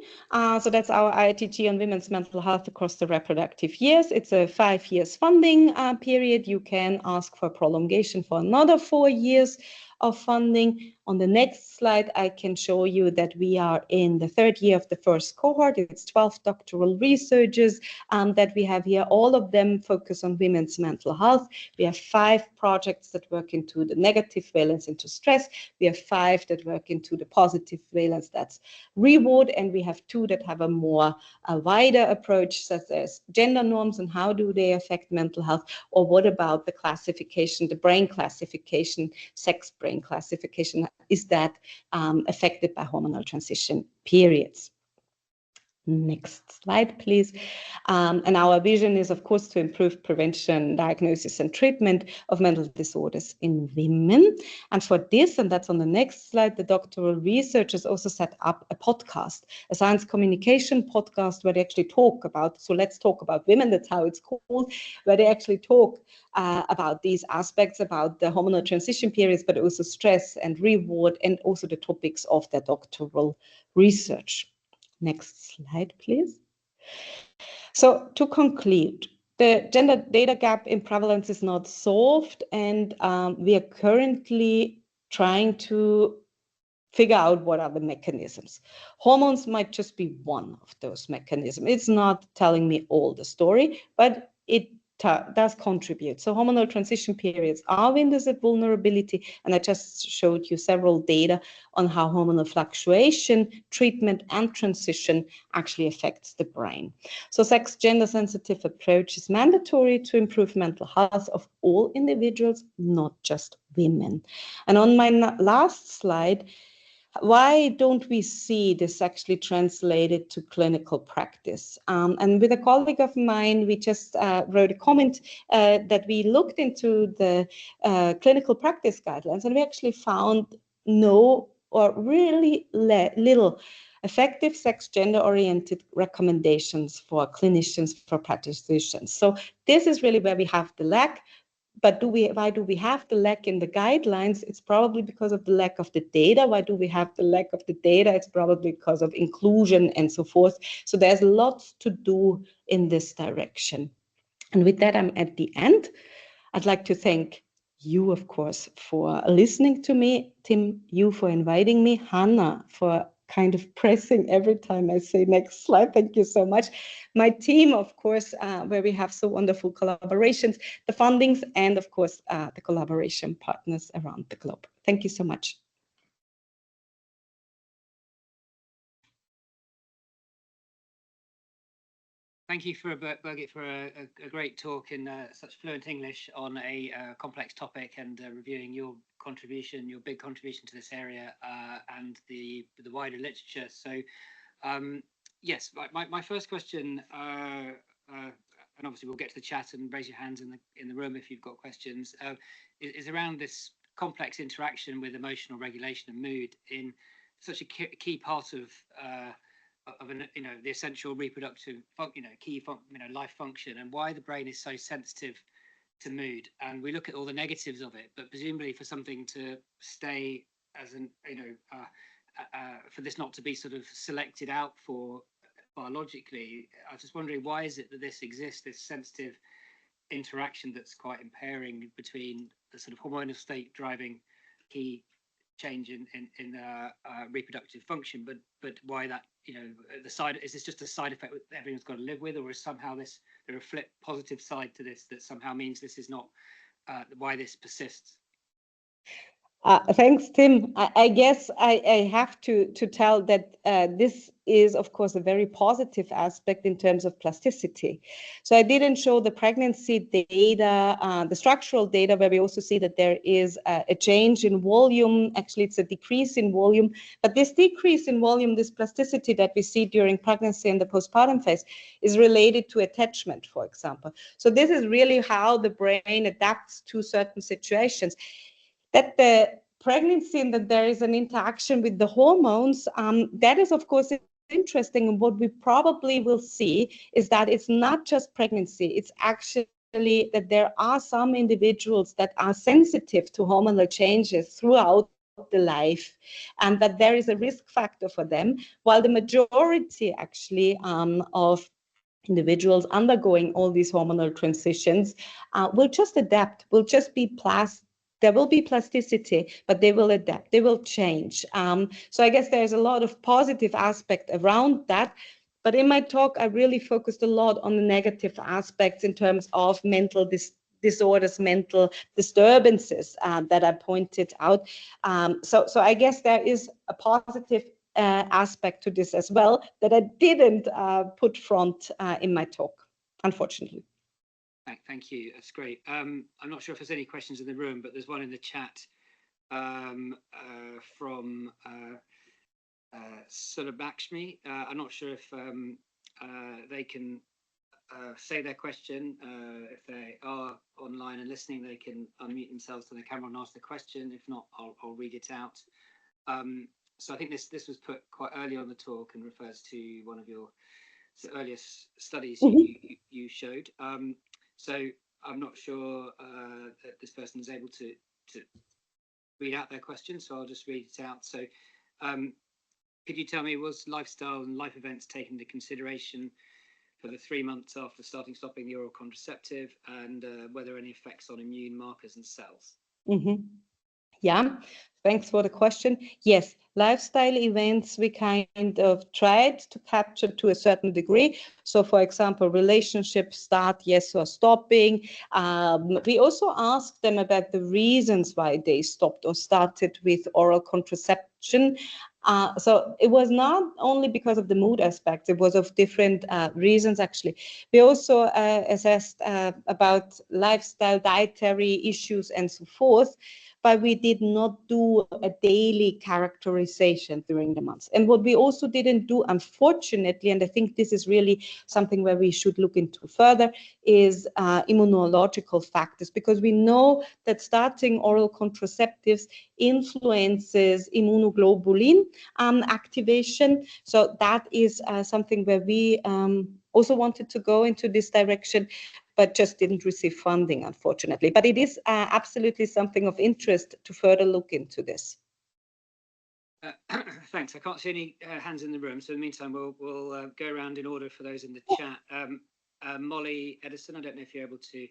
So that's our IRTG on women's mental health across the reproductive years. It's a 5 years funding period. You can ask for prolongation for another 4 years of funding. On the next slide, I can show you that we are in the 3rd year of the first cohort. It's 12 doctoral researchers that we have here. All of them focus on women's mental health. We have 5 projects that work into the negative valence into stress. We have 5 that work into the positive valence, that's reward. And we have 2 that have a more wider approach, such as gender norms and how do they affect mental health, or what about the classification, the brain classification, sex brain classification, is that affected by hormonal transition periods? Next slide, please. And our vision is, of course, to improve prevention, diagnosis, and treatment of mental disorders in women. And for this, and that's on the next slide, the doctoral researchers also set up a podcast, a science communication podcast, where they actually talk about, so let's talk about women, that's how it's called, where they actually talk about these aspects, about the hormonal transition periods, but also stress and reward, and also the topics of their doctoral research. Next slide, please. So to conclude, the gender data gap in prevalence is not solved, and we are currently trying to figure out what are the mechanisms. Hormones might just be one of those mechanisms. It's not telling me all the story, but it does contribute. So hormonal transition periods are windows of vulnerability, and I just showed you several data on how hormonal fluctuation, treatment, and transition actually affects the brain. So sex gender sensitive approach is mandatory to improve mental health of all individuals, not just women. And on my last slide, why don't we see this actually translated to clinical practice? And with a colleague of mine, we just wrote a comment that we looked into the clinical practice guidelines, and we actually found no or really little effective sex gender oriented recommendations for clinicians, for practitioners. So this is really where we have the lack. But why do we have the lack in the guidelines? It's probably because of the lack of the data. Why do we have the lack of the data? It's probably because of inclusion and so forth. So there's lots to do in this direction. And with that, I'm at the end. I'd like to thank you, of course, for listening to me. Tim, you for inviting me. Hannah, for kind of pressing every time I say next slide. Thank you so much. My team, of course, where we have so wonderful collaborations, the fundings, and of course, the collaboration partners around the globe. Thank you so much. Thank you for Birgit for a great talk in such fluent English on a complex topic, and reviewing your contribution, your big contribution to this area, and the wider literature. So yes, my first question, and obviously we'll get to the chat and raise your hands in the room if you've got questions, is around this complex interaction with emotional regulation and mood in such a key part of the essential reproductive life function, and why the brain is so sensitive to mood. And we look at all the negatives of it, but presumably for something to stay as an for this not to be sort of selected out for biologically, I was just wondering, why is it that this exists, this sensitive interaction that's quite impairing between the sort of hormonal state driving key change in reproductive function, but why that, the side, is this just a side effect that everyone's got to live with, or is somehow there a flip positive side to this that somehow means this is not why this persists? Thanks, Tim. I guess I have to tell that this is, of course, a very positive aspect in terms of plasticity. So I didn't show the pregnancy data, the structural data, where we also see that there is a change in volume. Actually, it's a decrease in volume. But this decrease in volume, this plasticity that we see during pregnancy and the postpartum phase, is related to attachment, for example. So this is really how the brain adapts to certain situations. That the pregnancy and that there is an interaction with the hormones, that is, of course, interesting. And what we probably will see is that it's not just pregnancy, it's actually that there are some individuals that are sensitive to hormonal changes throughout the life, and that there is a risk factor for them, while the majority actually of individuals undergoing all these hormonal transitions will just adapt, will just be there will be plasticity, but they will adapt, they will change. So I guess there's a lot of positive aspect around that. But in my talk, I really focused a lot on the negative aspects in terms of mental disorders, mental disturbances that I pointed out. So I guess there is a positive aspect to this as well that I didn't put front in my talk, unfortunately. Thank you. That's great. I'm not sure if there's any questions in the room, but there's one in the chat from Sulabakshmi. I'm not sure if they can say their question. If they are online and listening, they can unmute themselves to the camera and ask the question. If not, I'll read it out. So I think this was put quite early on the talk and refers to one of your earliest studies you showed. So I'm not sure that this person is able to read out their question, so I'll just read it out. So could you tell me, was lifestyle and life events taken into consideration for the 3 months after stopping the oral contraceptive, and were there any effects on immune markers and cells? Yeah, thanks for the question. Yes, lifestyle events we kind of tried to capture to a certain degree. So, for example, relationship start, yes or stopping. We also asked them about the reasons why they stopped or started with oral contraception. So it was not only because of the mood aspect, it was of different reasons, actually. We also assessed about lifestyle, dietary issues, and so forth, but we did not do a daily characterization during the months. And what we also didn't do, unfortunately, and I think this is really something where we should look into further, is immunological factors, because we know that starting oral contraceptives influences immunoglobulin activation. So that is something where we also wanted to go into this direction, but just didn't receive funding, unfortunately. But it is absolutely something of interest to further look into this. Thanks. I can't see any hands in the room, so in the meantime, we'll go around in order for those in the chat. Molly Edison, I don't know if you're able to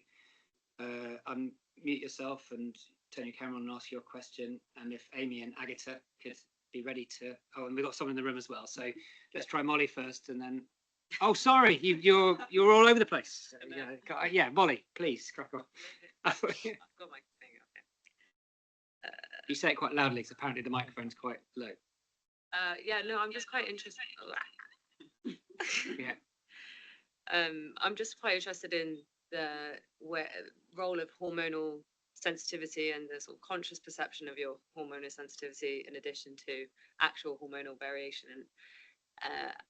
unmute yourself and turn your camera on and ask your question, and if Amy and Agata could be ready to. Oh, and we've got someone in the room as well. So let's try Molly first, and then. Oh, sorry, you're all over the place. Yeah, Molly, please crack on. I've got my finger up here. You say it quite loudly, because apparently the microphone's quite low. Yeah, no, I'm just quite interested. Yeah. I'm just quite interested in the role of hormonal sensitivity and the sort of conscious perception of your hormonal sensitivity in addition to actual hormonal variation.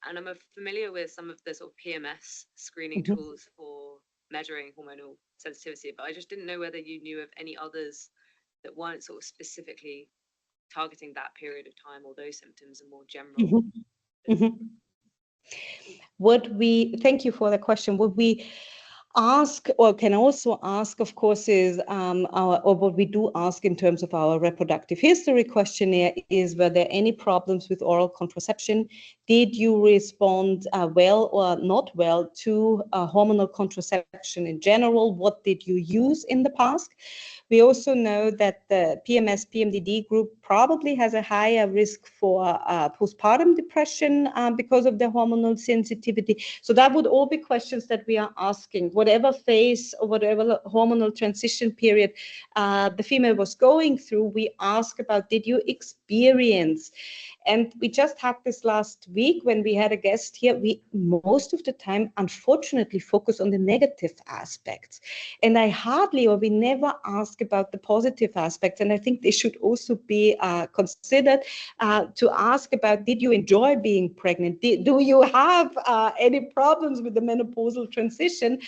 And I'm familiar with some of the sort of PMS screening tools for measuring hormonal sensitivity, but I just didn't know whether you knew of any others that weren't sort of specifically targeting that period of time or those symptoms and more general. Thank you for the question. What we ask, or can also ask, of course, is what we do ask in terms of our reproductive history questionnaire is, were there any problems with oral contraception? Did you respond well or not well to hormonal contraception in general? What did you use in the past? We also know that the PMS PMDD group probably has a higher risk for postpartum depression because of the hormonal sensitivity. So that would all be questions that we are asking. Whatever phase or whatever hormonal transition period the female was going through, we ask about, did you experience? And we just had this last week when we had a guest here. We most of the time, unfortunately, focus on the negative aspects. And we never ask about the positive aspects. And I think they should also be considered to ask about, did you enjoy being pregnant? Do you have any problems with the menopausal transition?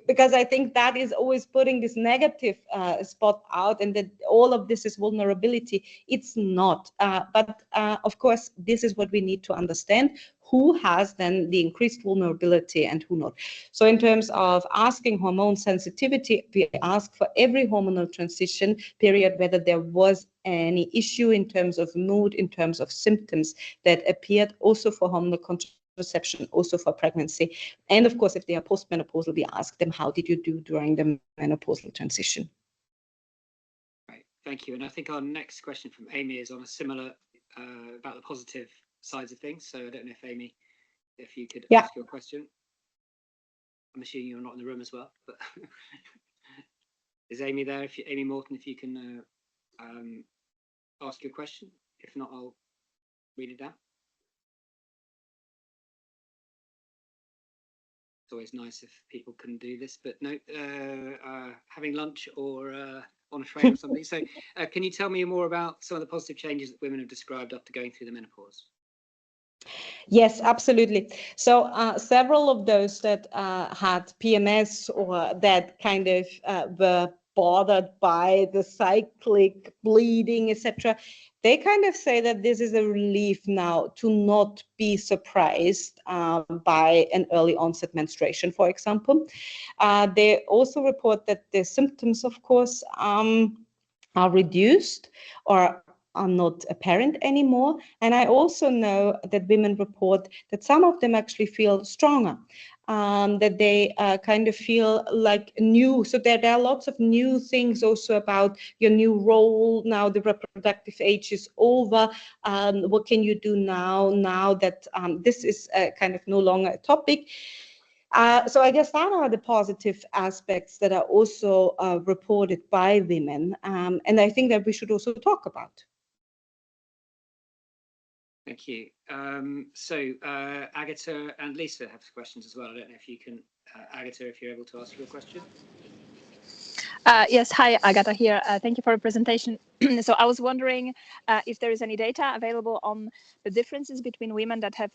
Because I think that is always putting this negative spot out, and that all of this is vulnerability. It's not. But of course, this is what we need to understand. Who has then the increased vulnerability and who not? So in terms of asking hormone sensitivity, we ask for every hormonal transition period whether there was any issue in terms of mood, in terms of symptoms that appeared, also for hormonal contraception, also for pregnancy. And of course, if they are postmenopausal, we ask them, how did you do during the menopausal transition? Right, thank you. And I think our next question from Amy is on a similar, about the positive sides of things. So I don't know if Amy, if you could ask your question. I'm assuming you're not in the room as well, but is Amy there? Amy Morton, if you can ask your question. If not, I'll read it out. It's always nice if people can do this, but no, having lunch or on a train or something. So can you tell me more about some of the positive changes that women have described after going through the menopause? Yes, absolutely. So several of those that had PMS or that kind of were bothered by the cyclic bleeding, etc., they kind of say that this is a relief now to not be surprised by an early onset menstruation, for example. They also report that the symptoms, of course, are reduced or are not apparent anymore. And I also know that women report that some of them actually feel stronger, that they kind of feel like new. So there are lots of new things also about your new role. Now the reproductive age is over. What can you do now that this is kind of no longer a topic? So I guess that are the positive aspects that are also reported by women. And I think that we should also talk about. Thank you. So Agatha and Lisa have questions as well. I don't know if you can, Agatha, if you're able to ask your question. Yes, hi, Agatha here. Thank you for the presentation. So I was wondering if there is any data available on the differences between women that have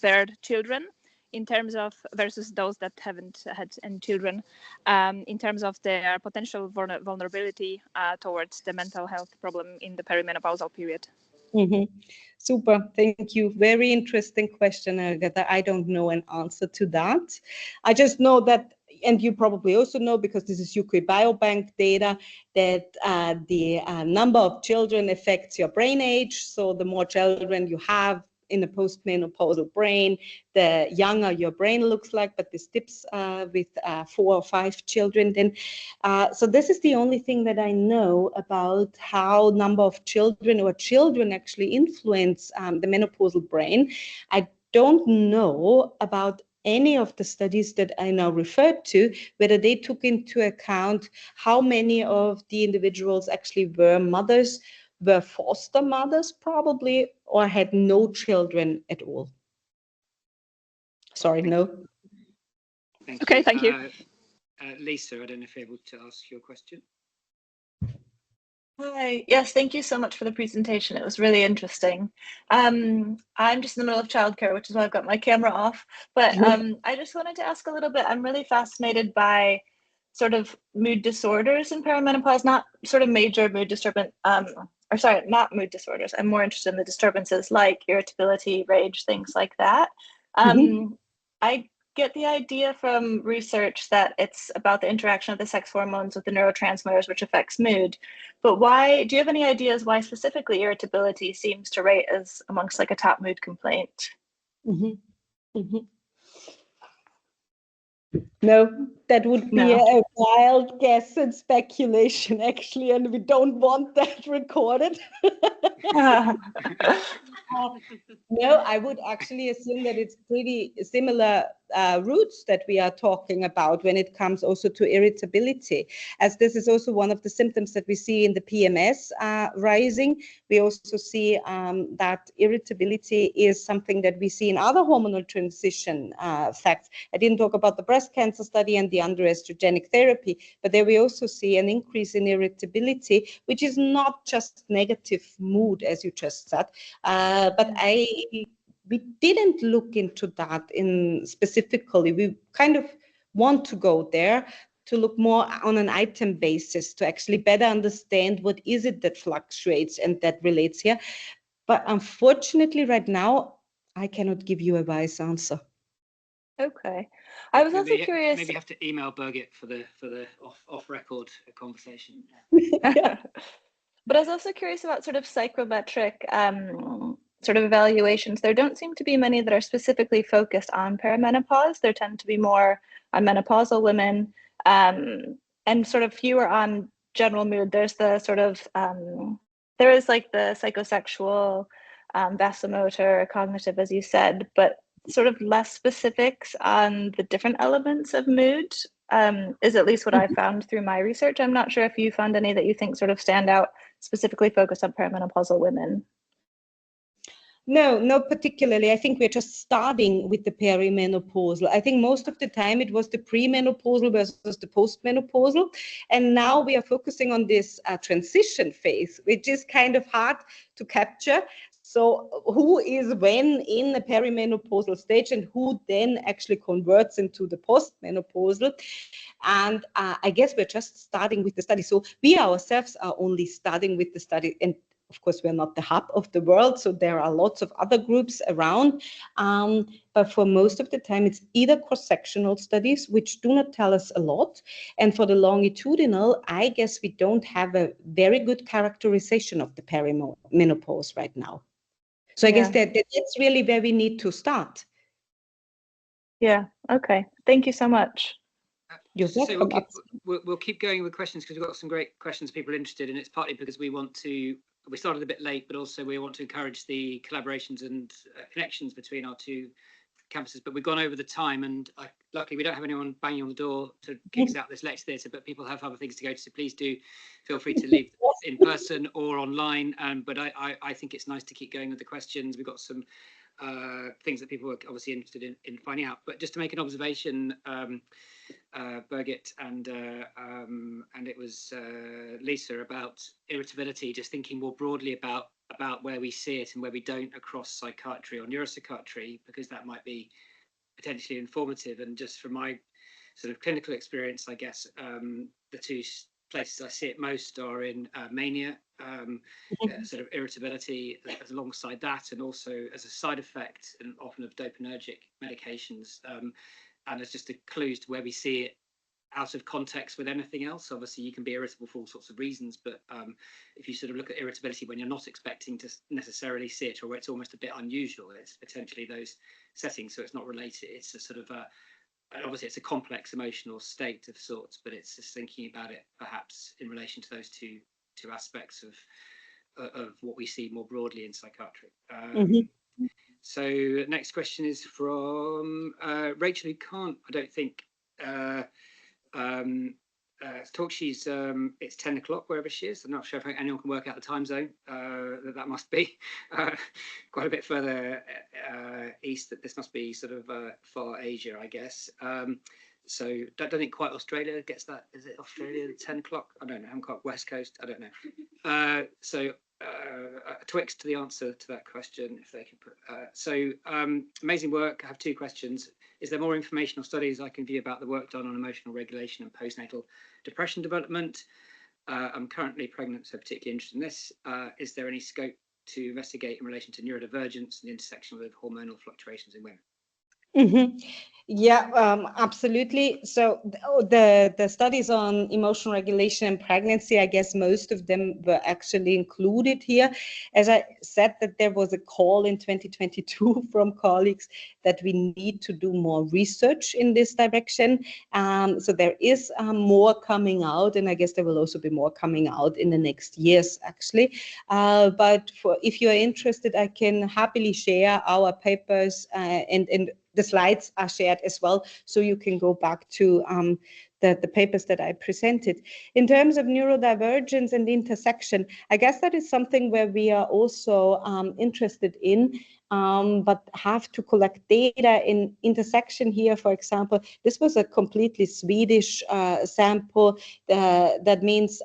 bared children in terms of versus those that haven't had any children, in terms of their potential vulnerability towards the mental health problem in the perimenopausal period. Super, thank you. Very interesting question, Agatha. I don't know an answer to that. I just know that, and you probably also know, because this is UK Biobank data, that the number of children affects your brain age. So the more children you have, in a postmenopausal brain, the younger your brain looks like, but this dips with 4 or 5 children. Then, so this is the only thing that I know about how number of children or children actually influence the menopausal brain. I don't know about any of the studies that I now referred to, whether they took into account how many of the individuals actually were mothers, were foster mothers probably, or had no children at all. Sorry, no. Thank Okay, you. thank you. Lisa, I don't know if you're able to ask your question. Hi, yes, thank you so much for the presentation. It was really interesting. I'm just in the middle of childcare, which is why I've got my camera off. But I just wanted to ask a little bit. I'm really fascinated by sort of mood disorders in perimenopause, not sort of major mood disturbance, or sorry, not mood disorders. I'm more interested in the disturbances like irritability, rage, things like that. I get the idea from research that it's about the interaction of the sex hormones with the neurotransmitters, which affects mood. But why, do you have any ideas why specifically irritability seems to rate as amongst like a top mood complaint? No, that would be No. a wild guess and speculation, actually, and we don't want that recorded. No, I would actually assume that it's pretty similar roots that we are talking about when it comes also to irritability, as this is also one of the symptoms that we see in the PMS rising. We also see that irritability is something that we see in other hormonal transition facts. I didn't talk about the breast cancer study and the androestrogenic therapy, but there we also see an increase in irritability, which is not just negative mood, as you just said, but we didn't look into that in specifically. We kind of want to go there to look more on an item basis to actually better understand what is it that fluctuates and that relates here. But unfortunately, right now, I cannot give you a wise answer. Okay. I was also curious. Maybe you have to email Birgit for the off record conversation. Yeah. But I was also curious about sort of psychometric sort of evaluations. There don't seem to be many that are specifically focused on perimenopause. There tend to be more on menopausal women and sort of fewer on general mood. There's the sort of, there is like the psychosexual, vasomotor, cognitive, as you said, but sort of less specifics on the different elements of mood is at least what I found through my research. I'm not sure if you found any that you think sort of stand out specifically focused on perimenopausal women. No, not particularly. I think we're just starting with the perimenopausal. I think most of the time it was the premenopausal versus the postmenopausal. And now we are focusing on this transition phase, which is kind of hard to capture. So who is when in the perimenopausal stage and who then actually converts into the postmenopausal? And I guess we're just starting with the study. So we ourselves are only starting with the study, and of course, we're not the hub of the world, so there are lots of other groups around. But for most of the time, it's either cross-sectional studies, which do not tell us a lot. And for the longitudinal, I guess we don't have a very good characterization of the perimenopause right now. So I guess that's really where we need to start. Yeah, okay. Thank you so much. You're welcome. We'll keep going with questions because we've got some great questions people are interested in. It's partly because we started a bit late, but also we want to encourage the collaborations and connections between our two campuses. But we've gone over the time, and luckily we don't have anyone banging on the door to kick us out this lecture theatre, but people have other things to go to, so please do feel free to leave in person or online. But I think it's nice to keep going with the questions. We've got some things that people are obviously interested in finding out. But just to make an observation, Birgit and it was Lisa, about irritability, just thinking more broadly about where we see it and where we don't across psychiatry or neuropsychiatry, because that might be potentially informative. And just from my sort of clinical experience, I guess the two places I see it most are in mania, sort of irritability alongside that, and also as a side effect and often of dopaminergic medications. And it's just a clues to where we see it out of context with anything else. Obviously, you can be irritable for all sorts of reasons, but if you sort of look at irritability when you're not expecting to necessarily see it, or where it's almost a bit unusual, it's potentially those settings. So it's not related. It's a sort of obviously it's a complex emotional state of sorts, but it's just thinking about it perhaps in relation to those two aspects of what we see more broadly in psychiatry. So next question is from Rachel, who can't, I don't think, talk. She's it's 10 o'clock wherever she is. I'm not sure if anyone can work out the time zone. That must be quite a bit further east. That this must be sort of far Asia, I guess. So I don't think quite Australia gets that. Is it Australia 10 o'clock? I don't know. I haven't got West Coast. I don't know. So Twix to the answer to that question, if they can put. So amazing work. I have two questions. Is there more information or studies I can view about the work done on emotional regulation and postnatal depression development? I'm currently pregnant, so particularly interested in this. Is there any scope to investigate in relation to neurodivergence and the intersection with hormonal fluctuations in women? Yeah, absolutely. So the studies on emotional regulation and pregnancy, I guess most of them were actually included here. As I said, that there was a call in 2022 from colleagues that we need to do more research in this direction. So there is more coming out, and I guess there will also be more coming out in the next years, actually. But if you are interested, I can happily share our papers and the slides are shared as well, so you can go back to the papers that I presented. In terms of neurodivergence and intersection, I guess that is something where we are also interested in, but have to collect data in intersection here. For example, this was a completely Swedish sample. That means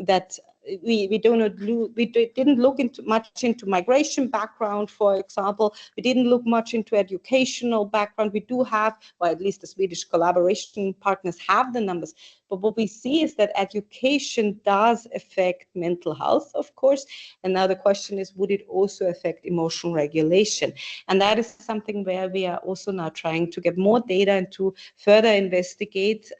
that we didn't look much into migration background, for example. We didn't look much into educational background. We do have, or at least the Swedish collaboration partners have the numbers. But what we see is that education does affect mental health, of course. And now the question is, would it also affect emotional regulation? And that is something where we are also now trying to get more data and to further investigate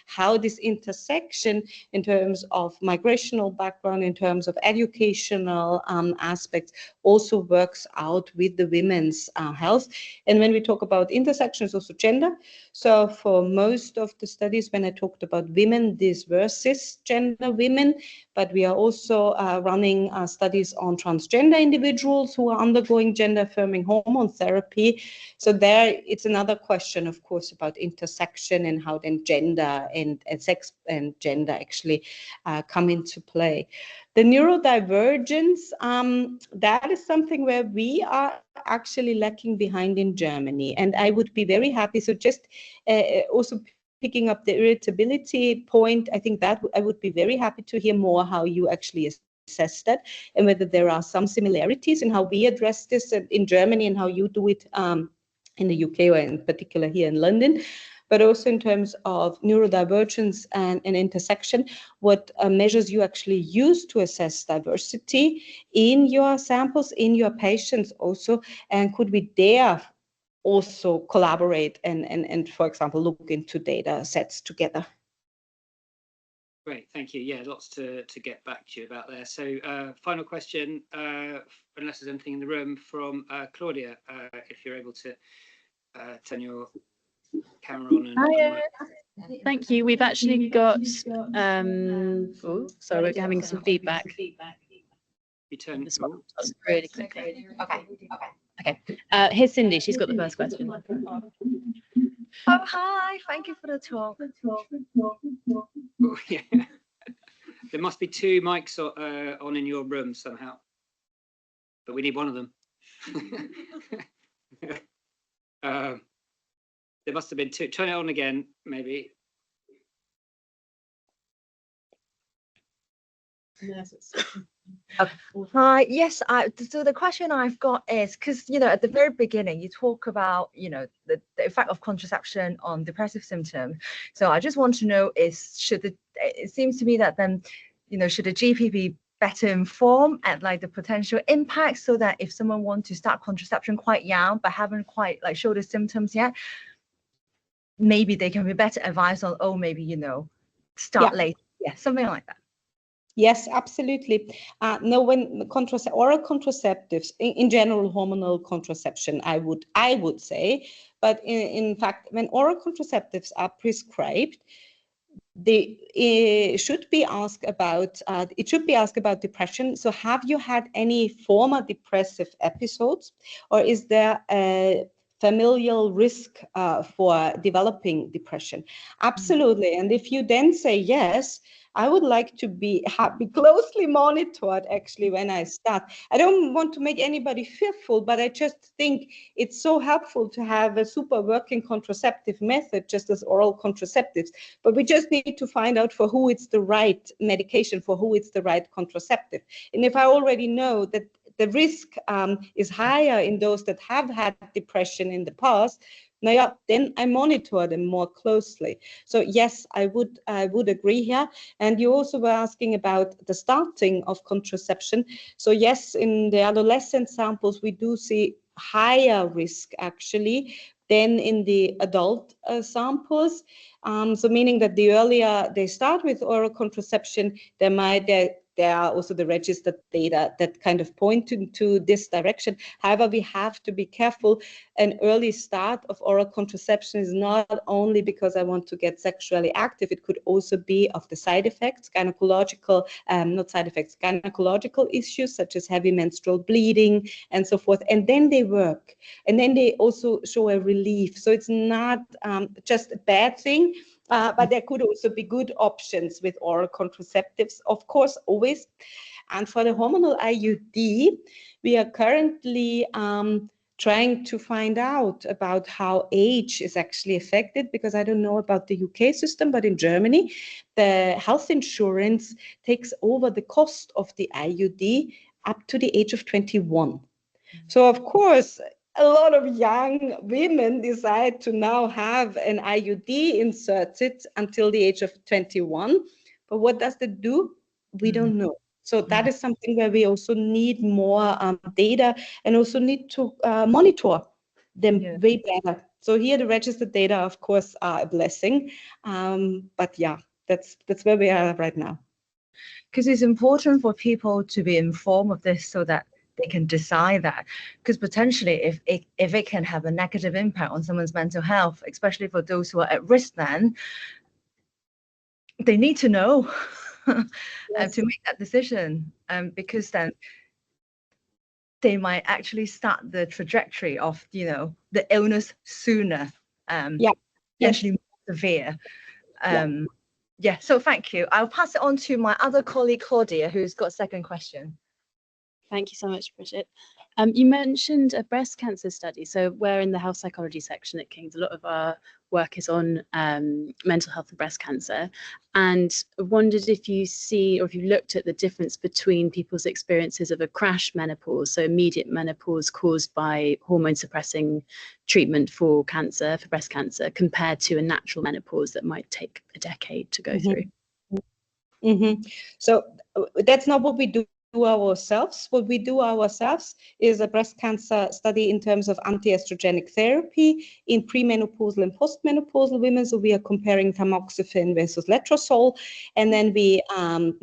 how this intersection in terms of migrational background, in terms of educational aspects, also works out with the women's health. And when we talk about intersections, also gender. So for most of the studies, when I talked about women, these were cisgender women, but we are also running studies on transgender individuals who are undergoing gender affirming hormone therapy. So there, it's another question, of course, about intersection and how then gender and sex and gender actually come into play. The neurodivergence, that is something where we are actually lacking behind in Germany. And I would be very happy. So just also picking up the irritability point, I think that I would be very happy to hear more how you actually assess that and whether there are some similarities in how we address this in Germany and how you do it in the UK, or in particular here in London. But also in terms of neurodivergence and intersection, what measures you actually use to assess diversity in your samples, in your patients also, and could we dare also collaborate and for example, look into data sets together? Great, thank you. Yeah, lots to get back to you about there. So final question, unless there's anything in the room, from Claudia, if you're able to turn your camera on. And thank you. We've actually got oh, sorry, we're having some feedback. You turn this one really quickly. Okay. Here's Cindy. She's got the first question. Oh, hi. Thank you for the talk. Oh, yeah. There must be two mics on in your room somehow, but we need one of them. There must have been two. Turn it on again, maybe. Okay. Hi. Yes. So the question I've got is because at the very beginning you talk about the effect of contraception on depressive symptoms. So I just want to know it seems to me that then should the GP be better informed at like the potential impact, so that if someone wants to start contraception quite young but haven't quite like showed the symptoms yet, maybe they can be better advised on, oh, maybe, you know, start late. Yeah, something like that. Yes, absolutely. No, when oral contraceptives, in general, hormonal contraception, I would say, but in fact, when oral contraceptives are prescribed, they should be asked about. It should be asked about depression. So, have you had any former depressive episodes, or is there a familial risk for developing depression? Absolutely. And if you then say yes, I would like to be closely monitored actually when I start. I don't want to make anybody fearful, but I just think it's so helpful to have a super working contraceptive method, just as oral contraceptives. But we just need to find out for who it's the right medication, for who it's the right contraceptive. And if I already know that the risk is higher in those that have had depression in the past, now, then I monitor them more closely. So yes, I would agree here. And you also were asking about the starting of contraception. So yes, in the adolescent samples, we do see higher risk actually than in the adult samples. So meaning that the earlier they start with oral contraception, there are also the registered data that kind of point to this direction. However, we have to be careful. An early start of oral contraception is not only because I want to get sexually active, it could also be of the side effects, gynecological, not side effects, gynecological issues such as heavy menstrual bleeding and so forth. And then they work. And then they also show a relief. So it's not just a bad thing. But there could also be good options with oral contraceptives, of course, always. And for the hormonal IUD, we are currently trying to find out about how age is actually affected, because I don't know about the UK system, but in Germany, the health insurance takes over the cost of the IUD up to the age of 21. So, of course, a lot of young women decide to now have an IUD inserted until the age of 21. But what does it do? We don't know. So that is something where we also need more data and also need to monitor them way better. So here the registered data, of course, are a blessing. But yeah, that's where we are right now. Because it's important for people to be informed of this so that they can decide that, because potentially if it can have a negative impact on someone's mental health, especially for those who are at risk, then they need to know to make that decision, because then they might actually start the trajectory of, you know, the illness sooner, potentially more severe. So thank you. I'll pass it on to my other colleague Claudia, who's got a second question. Thank you so much, Bridget. You mentioned a breast cancer study. So we're in the health psychology section at King's. A lot of our work is on mental health and breast cancer. And wondered if you see, or if you looked at the difference between people's experiences of a crash menopause, so immediate menopause caused by hormone suppressing treatment for cancer, for breast cancer, compared to a natural menopause that might take a decade to go through. So that's not what we do ourselves. What we do ourselves is a breast cancer study in terms of anti-estrogenic therapy in premenopausal and postmenopausal women. So we are comparing tamoxifen versus letrozole, and then we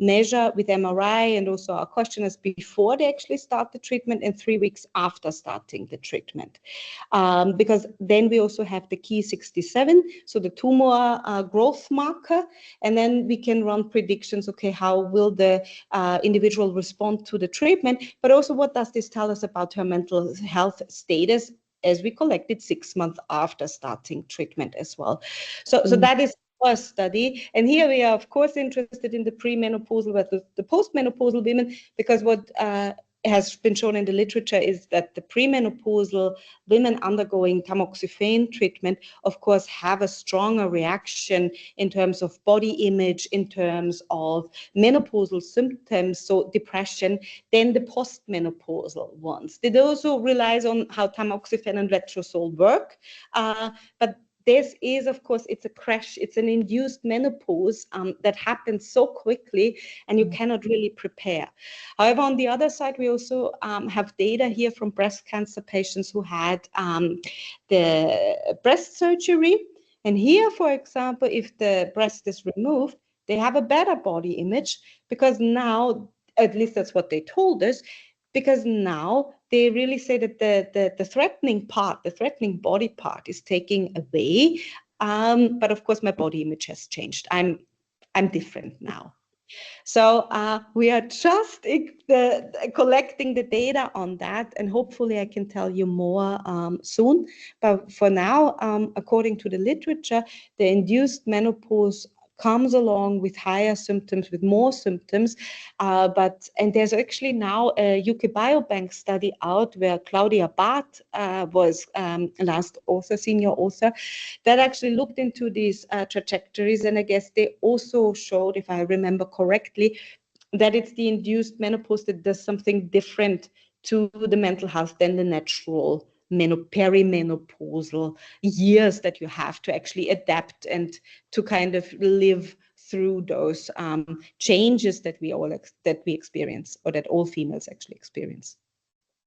measure with MRI, and also our questionnaires before they actually start the treatment and 3 weeks after starting the treatment. Because then we also have the Ki-67, so the tumor growth marker, and then we can run predictions. Okay, how will the individual respond to the treatment, but also what does this tell us about her mental health status as we collected 6 months after starting treatment as well. So that is our study. And here we are, of course, interested in the premenopausal versus the postmenopausal women, because what has been shown in the literature is that the premenopausal women undergoing tamoxifen treatment, of course, have a stronger reaction in terms of body image, in terms of menopausal symptoms, so depression, than the postmenopausal ones. It also relies on how tamoxifen and letrozole work, but this is, of course, it's a crash, it's an induced menopause that happens so quickly, and you cannot really prepare. However, on the other side, we also have data here from breast cancer patients who had the breast surgery, And here, for example, if the breast is removed, they have a better body image, because now, at least that's what they told us, because now they really say that the threatening part, the threatening body part is taking away. But of course, my body image has changed. I'm different now. So we are just collecting the data on that, and hopefully I can tell you more soon. But for now, according to the literature, the induced menopause comes along with higher symptoms, with more symptoms. And there's actually now a UK Biobank study out where Claudia Barth was last author, senior author, that actually looked into these trajectories. And I guess they also showed, if I remember correctly, that it's the induced menopause that does something different to the mental health than the natural perimenopausal years that you have to actually adapt and to kind of live through those changes that we experience, or that all females actually experience.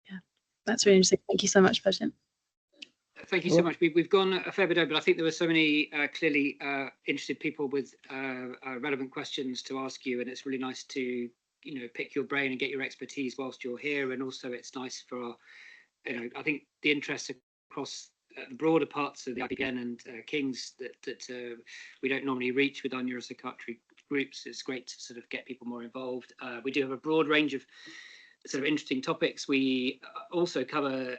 Yeah, that's really interesting. Thank you so much, Birgit. Thank you so much. We've gone a fair bit over, but I think there were so many clearly interested people with relevant questions to ask you, and it's really nice to pick your brain and get your expertise whilst you're here. And also, it's nice for I think the interest across the broader parts of the IPN and King's that we don't normally reach with our neuropsychiatry groups. It's great to sort of get people more involved. We do have a broad range of sort of interesting topics. We also cover,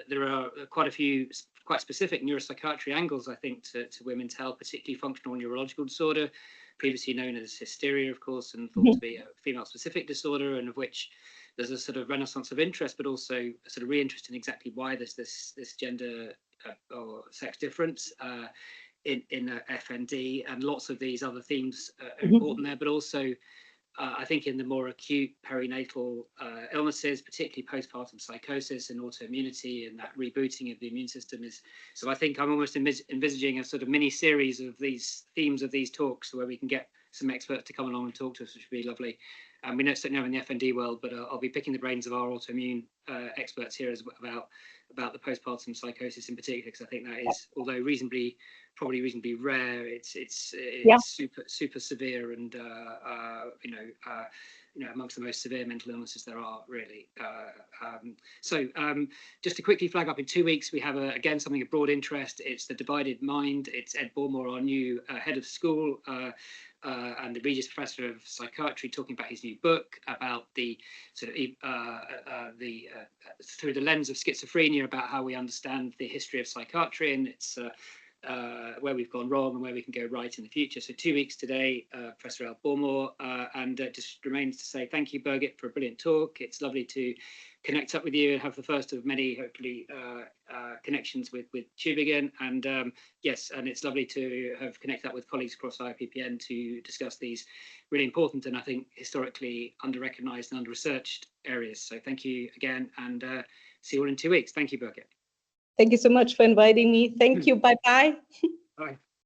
there are quite a few quite specific neuropsychiatry angles, I think, to women's health, particularly functional neurological disorder, previously known as hysteria, of course, and thought to be a female-specific disorder, and of which there's a sort of renaissance of interest, but also a sort of re-interest in exactly why there's this gender or sex difference in FND, and lots of these other themes are important there, but also I think in the more acute perinatal illnesses, particularly postpartum psychosis and autoimmunity, and that rebooting of the immune system is. So I think I'm almost envisaging a sort of mini series of these themes of these talks where we can get some experts to come along and talk to us, which would be lovely. And we know certainly now in the FND world, but I'll be picking the brains of our autoimmune experts here as well about the postpartum psychosis in particular, because I think that is, although probably reasonably rare, it's super severe, and amongst the most severe mental illnesses there are, really. So just to quickly flag up, in 2 weeks we have again something of broad interest. It's the Divided Mind. It's Ed Bormore, our new head of school, and the Regis Professor of Psychiatry, talking about his new book about the sort of through the lens of schizophrenia, about how we understand the history of psychiatry, and it's where we've gone wrong and where we can go right in the future. So 2 weeks today, Professor Ed Bormore, and just remains to say thank you, Birgit, for a brilliant talk. It's lovely to connect up with you and have the first of many, hopefully, connections with Tübingen. And yes, and it's lovely to have connected up with colleagues across IPPN to discuss these really important and I think historically under-recognised and under-researched areas. So thank you again, and see you all in 2 weeks. Thank you, Birgit. Thank you so much for inviting me. Thank you. Bye-bye.